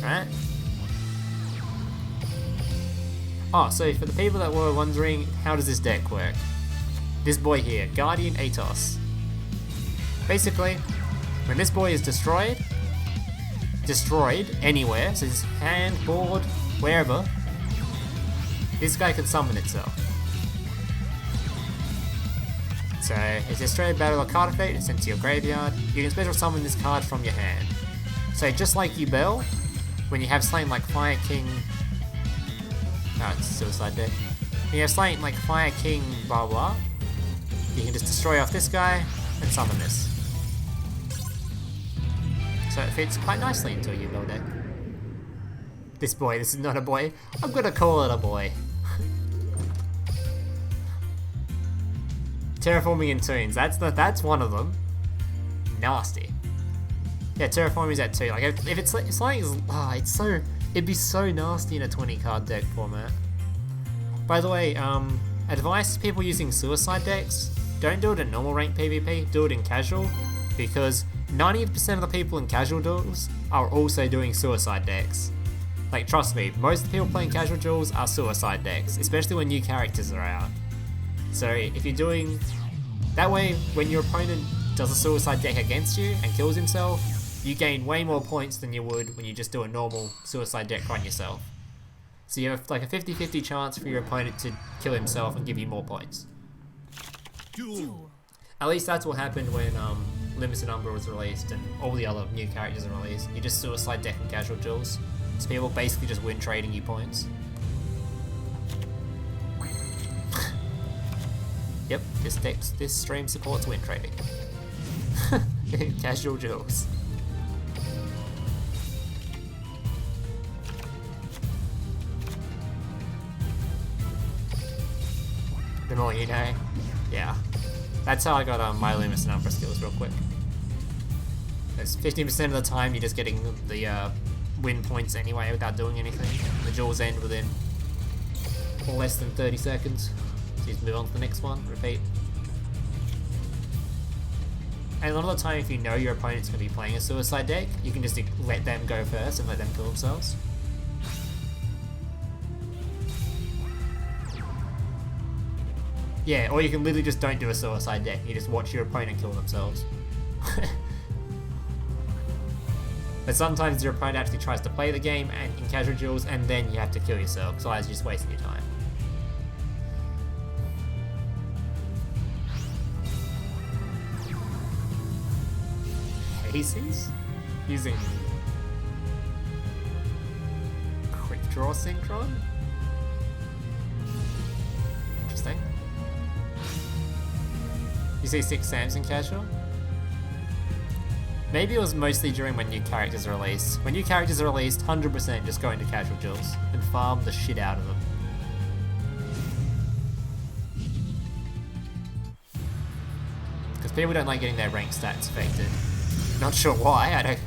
Right? Oh, so for the people that were wondering, how does this deck work? This boy here, Guardian Eatos. Basically, when this boy is destroyed anywhere, so his hand, board, wherever, this guy can summon itself. So, it's destroyed battle or card effect, it's sent to your graveyard. You can special summon this card from your hand. So just like Yubel, when you have something like Fire King... Oh, it's a suicide deck. When you have something like Fire King blah blah, you can just destroy off this guy and summon this. So it fits quite nicely into a Yubel deck. This boy, this is not a boy. I'm gonna call it a boy. Terraforming in Toons, that's one of them. Nasty. Yeah, terraforming's at 2. Like if it's like it'd be so nasty in a 20 card deck format. By the way, advice to people using suicide decks: don't do it in normal rank PvP. Do it in casual, because 90% of the people in casual duels are also doing suicide decks. Like, trust me, most of the people playing casual duels are suicide decks, especially when new characters are out. So if you're doing that way, when your opponent does a suicide deck against you and kills himself, you gain way more points than you would when you just do a normal suicide deck on yourself. So you have like a 50-50 chance for your opponent to kill himself and give you more points. Duel. At least that's what happened when Limited Umbra was released and all the other new characters are released. You just suicide deck in casual duels. So people basically just win trading you points. Yep, this stream supports win trading. Casual duels. The more you know. Yeah. That's how I got my Luminous and Umbra skills real quick. It's 50% of the time you're just getting the win points anyway without doing anything. The duels end within less than 30 seconds. So just move on to the next one, repeat. And a lot of the time, if you know your opponent's going to be playing a suicide deck, you can just let them go first and let them kill themselves. Yeah, or you can literally just don't do a suicide deck, you just watch your opponent kill themselves. But sometimes your opponent actually tries to play the game and in casual duels, and then you have to kill yourself, so otherwise you're just wasting your time. Hazes? Using Quick Draw Synchron? Interesting. You see 6 Sams in casual? Maybe it was mostly during when new characters are released. When new characters are released, 100% just go into casual duels and farm the shit out of them. Because people don't like getting their rank stats affected. Not sure why.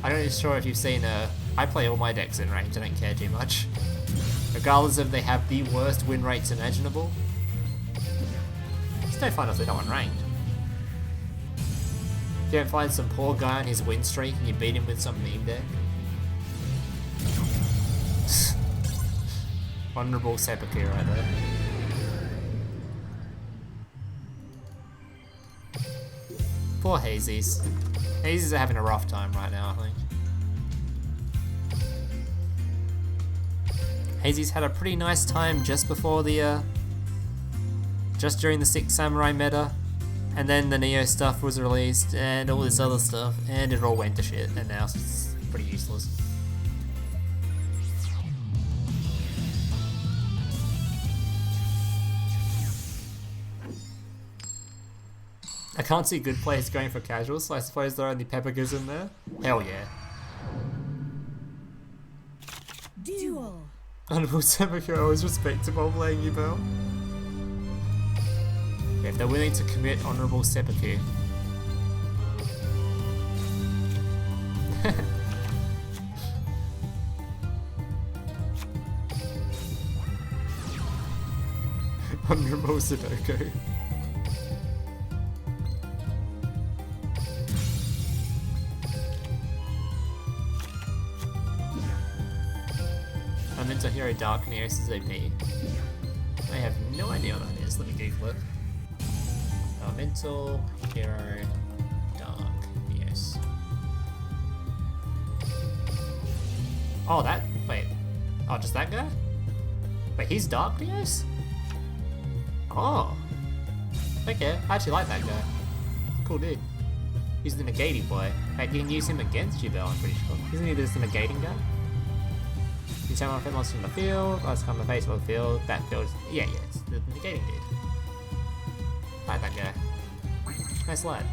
I'm not sure if you've seen. I play all my decks in range. I don't care too much, regardless if they have the worst win rates imaginable. It's no fun if they don't want ranked. If you don't find some poor guy on his win streak and you beat him with some meme deck. Honorable seppuku right there. Poor Hazies. Hazies are having a rough time right now, I think. Hazies had a pretty nice time just before the, just during the 6 Samurai meta, and then the Neo stuff was released, and all this other stuff, and it all went to shit, and now it's pretty useless. I can't see good players going for casuals, so I suppose there are only Peppergas in there. Hell yeah. Duel. Honorable Seppuku is respectable playing Yubel. If they're willing to commit Honorable Seppuku. Honorable Sudoku. Mental Hero Dark Neos is OP. I have no idea what that is. Let me Google it. Mental Hero Dark Neos. Oh, that. Wait. Oh, just that guy? Wait, he's Dark Neos? Oh. Okay, I actually like that guy. Cool dude. He's the negating boy. Wait, you can use him against Yubel, I'm pretty sure. Isn't he just the negating guy? You tell my monster in the field, last come the face of the field, that field. Yeah, it's the negating dude. I like that guy. Nice lad.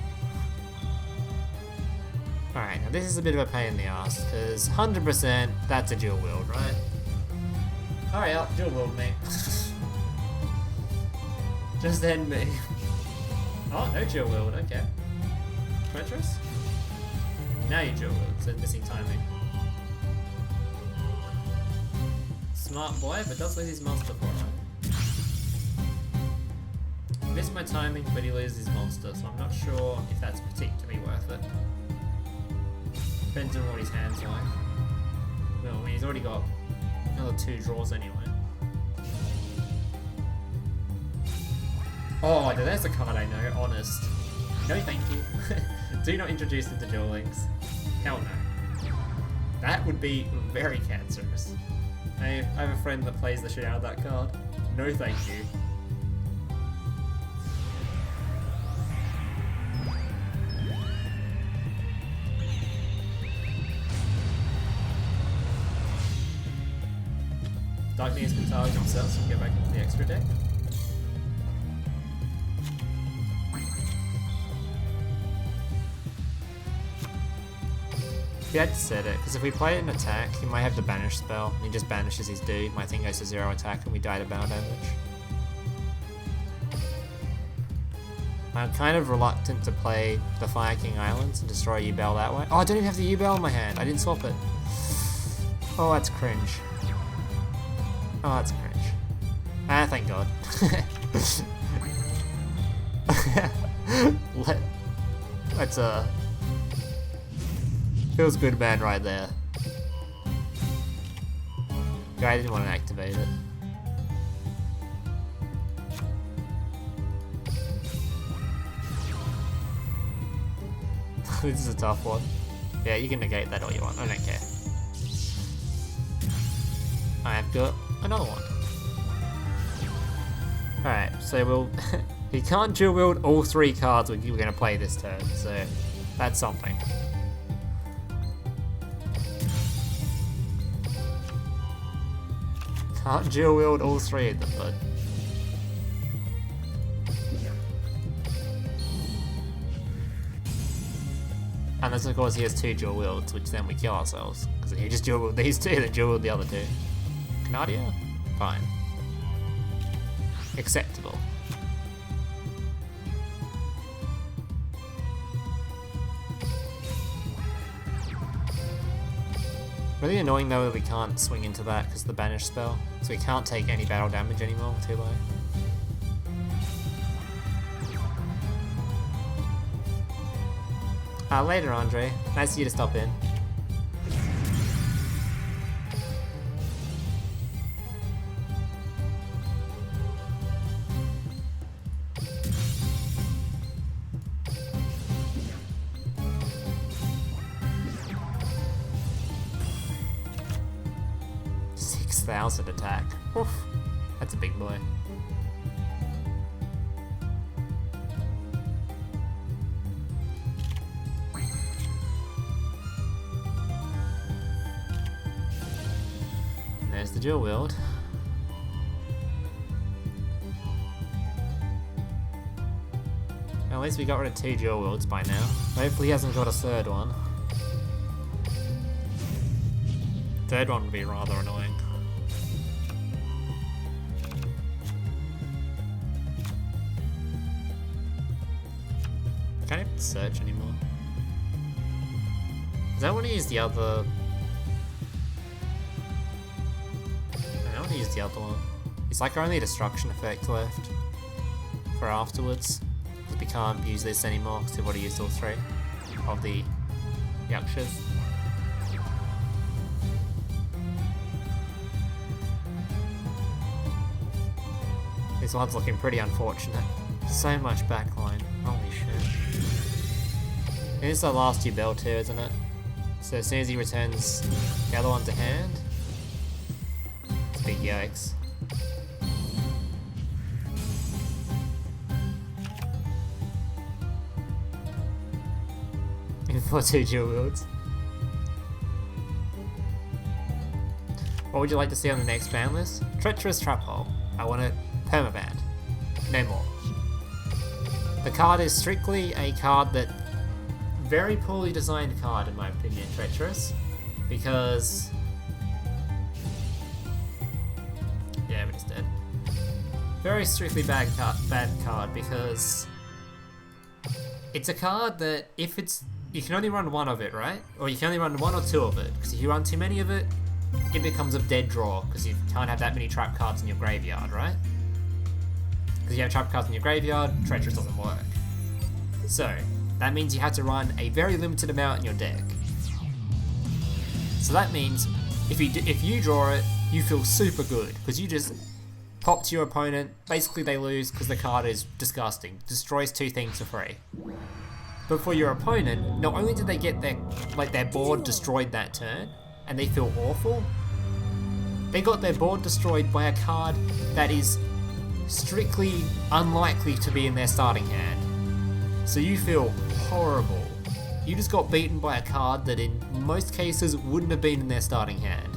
Alright, now this is a bit of a pain in the ass, because 100% that's a dual wield, right? Alright, dual wield me. Just end me. Oh, no dual wield, okay. Treacherous? Now you dual wield, so missing timing. Smart boy, but does lose his monster for it. Missed my timing, but he loses his monster, so I'm not sure if that's particularly worth it. Depends on what his hand's like. Well, I mean, he's already got another 2 draws anyway. Oh, there's a card I know, Honest. No thank you. Do not introduce him to Duel Links. Hell no. That would be very cancerous. I have a friend that plays the shit out of that card. No thank you. Darkness can target himself so we can get back into the extra deck. You had to set it, because if we play an attack, he might have the banish spell, and he just banishes his dude. My thing goes to 0 attack, and we die to battle damage. I'm kind of reluctant to play the Fire King Islands and destroy Yubel that way. Oh, I don't even have the Yubel in my hand. I didn't swap it. Oh, that's cringe. Oh, that's cringe. Ah, thank God. That's feels good, man, right there. Guy didn't want to activate it. This is a tough one. Yeah, you can negate that all you want. I don't care. I've got another one. Alright, so we'll... he can't dual wield all 3 cards we're going to play this turn, so that's something. Can't dual wield all 3 of them, but... Unless of course he has 2 dual wields, which then we kill ourselves. Because if you just dual wield these 2, then dual wield the other 2. Canadia? Fine. Acceptable. Really annoying though that we can't swing into that because of the banish spell. So we can't take any battle damage anymore, too low. Later, Andre. Nice of you to stop in. $6,000 attack. Oof. That's a big boy. There's the dual wield. At least we got rid of 2 dual wields by now. Hopefully he hasn't got a 3rd one. 3rd one would be rather annoying. Can't even search anymore. Does I want to use the other... I want to use the other one. It's like our only destruction effect left for afterwards. Because we can't use this anymore because we've already used all 3 of the Yakshas. This one's looking pretty unfortunate. So much backline. Holy shit. And this is the last Yubel too, isn't it? So as soon as he returns the other one to hand, it's a big yikes. In for 2 dual wields. What would you like to see on the next ban list? Treacherous Trap Hole. I want it permaban. No more. The card is strictly a card that... very poorly designed card in my opinion, Treacherous. Because... yeah, we're just dead. Very strictly bad card because... it's a card that if it's... you can only run 1 of it, right? Or you can only run 1 or 2 of it. Because if you run too many of it, it becomes a dead draw. Because you can't have that many trap cards in your graveyard, right? Because you have trap cards in your graveyard, Treacherous doesn't work. So, that means you have to run a very limited amount in your deck. So that means, if you draw it, you feel super good, because you just pop to your opponent, basically they lose because the card is disgusting, destroys 2 things for free. But for your opponent, not only did they get their board destroyed that turn, and they feel awful, they got their board destroyed by a card that is strictly unlikely to be in their starting hand. So you feel horrible. You just got beaten by a card that in most cases wouldn't have been in their starting hand.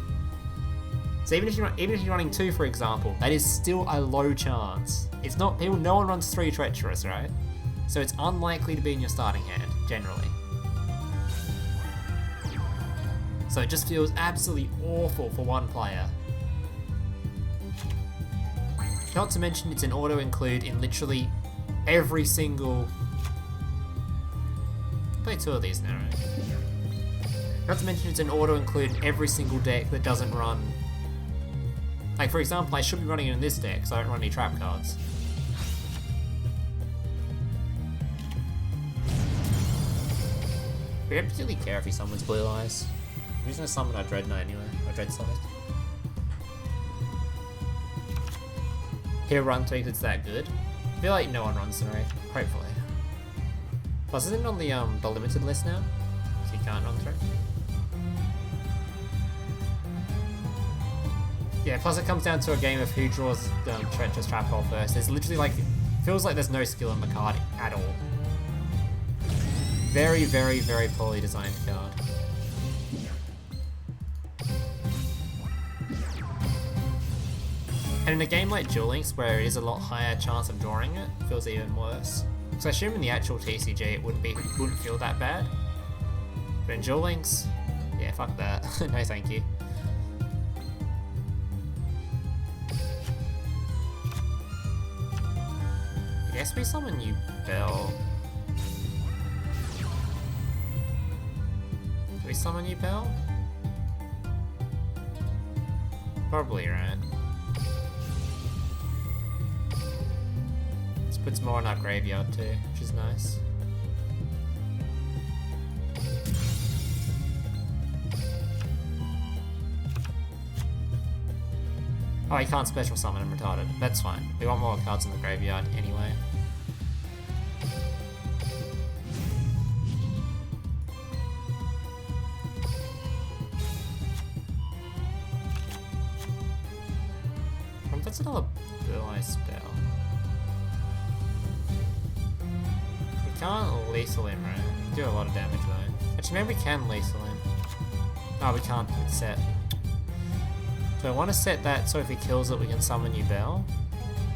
So even if you're running 2, for example, that is still a low chance. It's not no one runs 3 Treacherous, right? So it's unlikely to be in your starting hand, generally. So it just feels absolutely awful for one player. Not to mention it's an auto-include in literally every single... play 2 of these now, right? Not to mention it's an auto-include in every single deck that doesn't run... like, for example, I should be running it in this deck, so I don't run any trap cards. We don't particularly care if he summons Blue Eyes. I'm just gonna summon our Dread Knight anyway, or Dreadscythe. He'll run 3 because it's that good. I feel like no one runs 3, hopefully. Plus, isn't it on the limited list now? So you can't run 3. Yeah, plus it comes down to a game of who draws the Treacherous Trap Hole first. There's literally like, feels like there's no skill in the card at all. Very, very, very poorly designed card. And in a game like Duel Links, where it is a lot higher chance of drawing it, it feels even worse. So I assume in the actual TCG it wouldn't feel that bad. But in Duel Links, yeah, fuck that. No thank you. I guess we summon Yubel. Do we summon Yubel? Probably, right? This puts more in our graveyard too, which is nice. Oh, he can't special summon him retarded. That's fine. We want more cards in the graveyard anyway. That's another Blue Eye spell. We can't lethal him, right? We can do a lot of damage though. Actually, maybe we can lethal him. Oh, we can't. It's set. Do I want to set that so if he kills it we can summon Yubel?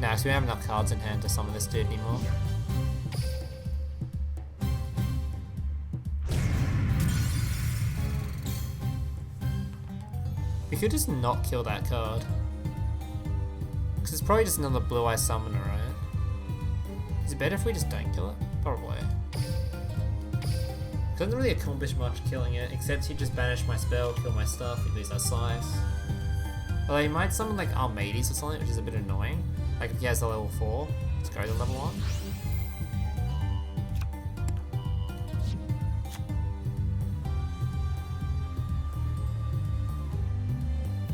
No, because we don't have enough cards in hand to summon this dude anymore. We could just not kill that card. Because it's probably just another Blue Eye Summoner, right? Is it better if we just don't kill it? Probably. Doesn't really accomplish much killing it, except he just banish my spell, kill my stuff, we lose our Scythe. Although he might summon like Armades or something, which is a bit annoying. Like if he has a level 4, let's go to level 1.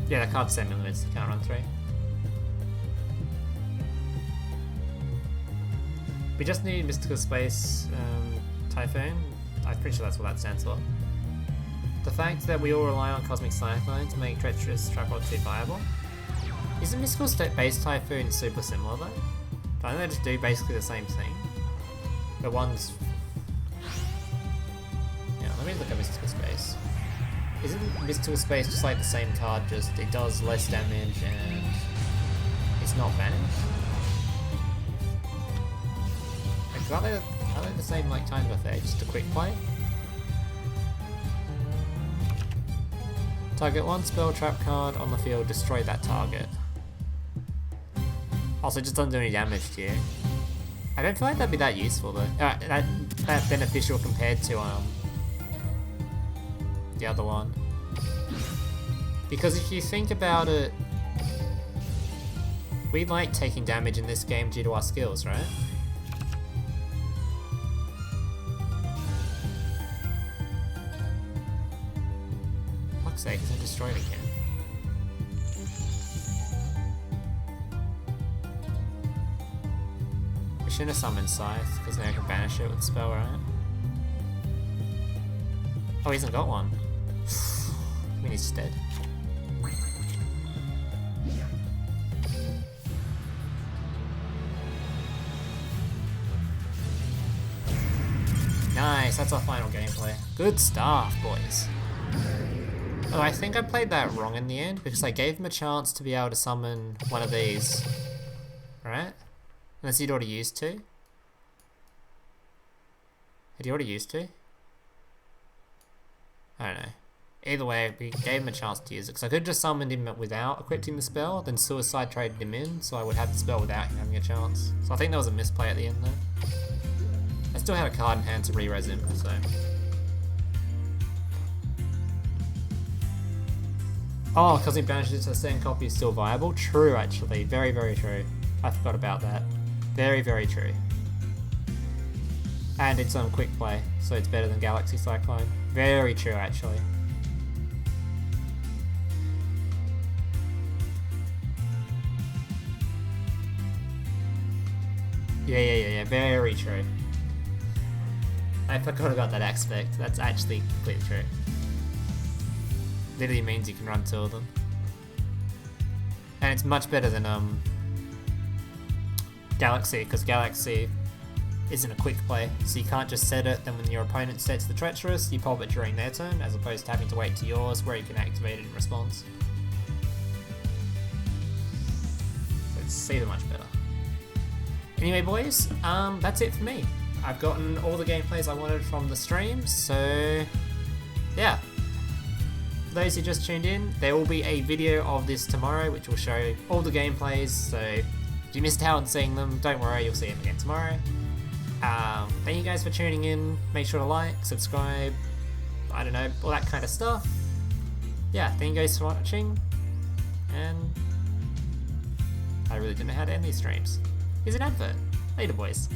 Yeah, that card's semi-limits, can't run 3. We just need Mystical Space Typhoon. I'm pretty sure that's what that stands for. The fact that we all rely on Cosmic Cyclone to make Treacherous Trap Hole 2 viable. Isn't Mystical Space Typhoon super similar though? Don't they just do basically the same thing? But one's... Yeah, let me look at Mystical Space. Isn't Mystical Space just like the same card, just it does less damage and it's not banished? Are they the same like kind of effect? Just a quick play? Target one spell trap card on the field, destroy that target. Also, it just doesn't do any damage to you. I don't feel like that'd be that useful though. That beneficial compared to the other one. Because if you think about it, we like taking damage in this game due to our skills, right? Sake, because I destroyed it again. We shouldn't have summoned Scythe, because now I can banish it with the spell, right? Oh, he hasn't got one. I mean, he's dead. Nice, that's our final gameplay. Good stuff, boys. Oh, I think I played that wrong in the end, because I gave him a chance to be able to summon one of these. Right? Unless he'd already used to. Had he already used to? I don't know. Either way, we gave him a chance to use it, because I could have just summoned him without equipping the spell, then Suicide traded him in, so I would have the spell without him having a chance. So I think that was a misplay at the end though. I still had a card in hand to re-res him, so... Oh, because he banishes it to the second copy is still viable? True, actually. Very, very true. I forgot about that. Very, very true. And it's on quick play, so it's better than Galaxy Cyclone. Very true, actually. Yeah, very true. I forgot about that aspect. That's actually completely true. Literally means you can run two of them. And it's much better than Galaxy, because Galaxy isn't a quick play, so you can't just set it, then when your opponent sets the Treacherous, you pop it during their turn, as opposed to having to wait to yours, where you can activate it in response. So it's super much better. Anyway boys, that's it for me. I've gotten all the gameplays I wanted from the stream, so yeah. For those who just tuned in, there will be a video of this tomorrow which will show all the gameplays, so if you missed out on seeing them, don't worry, you'll see them again tomorrow. Thank you guys for tuning in, make sure to like, subscribe, I don't know, all that kind of stuff. Yeah, thank you guys for watching, and I really don't know how to end these streams. Here's an advert. Later boys.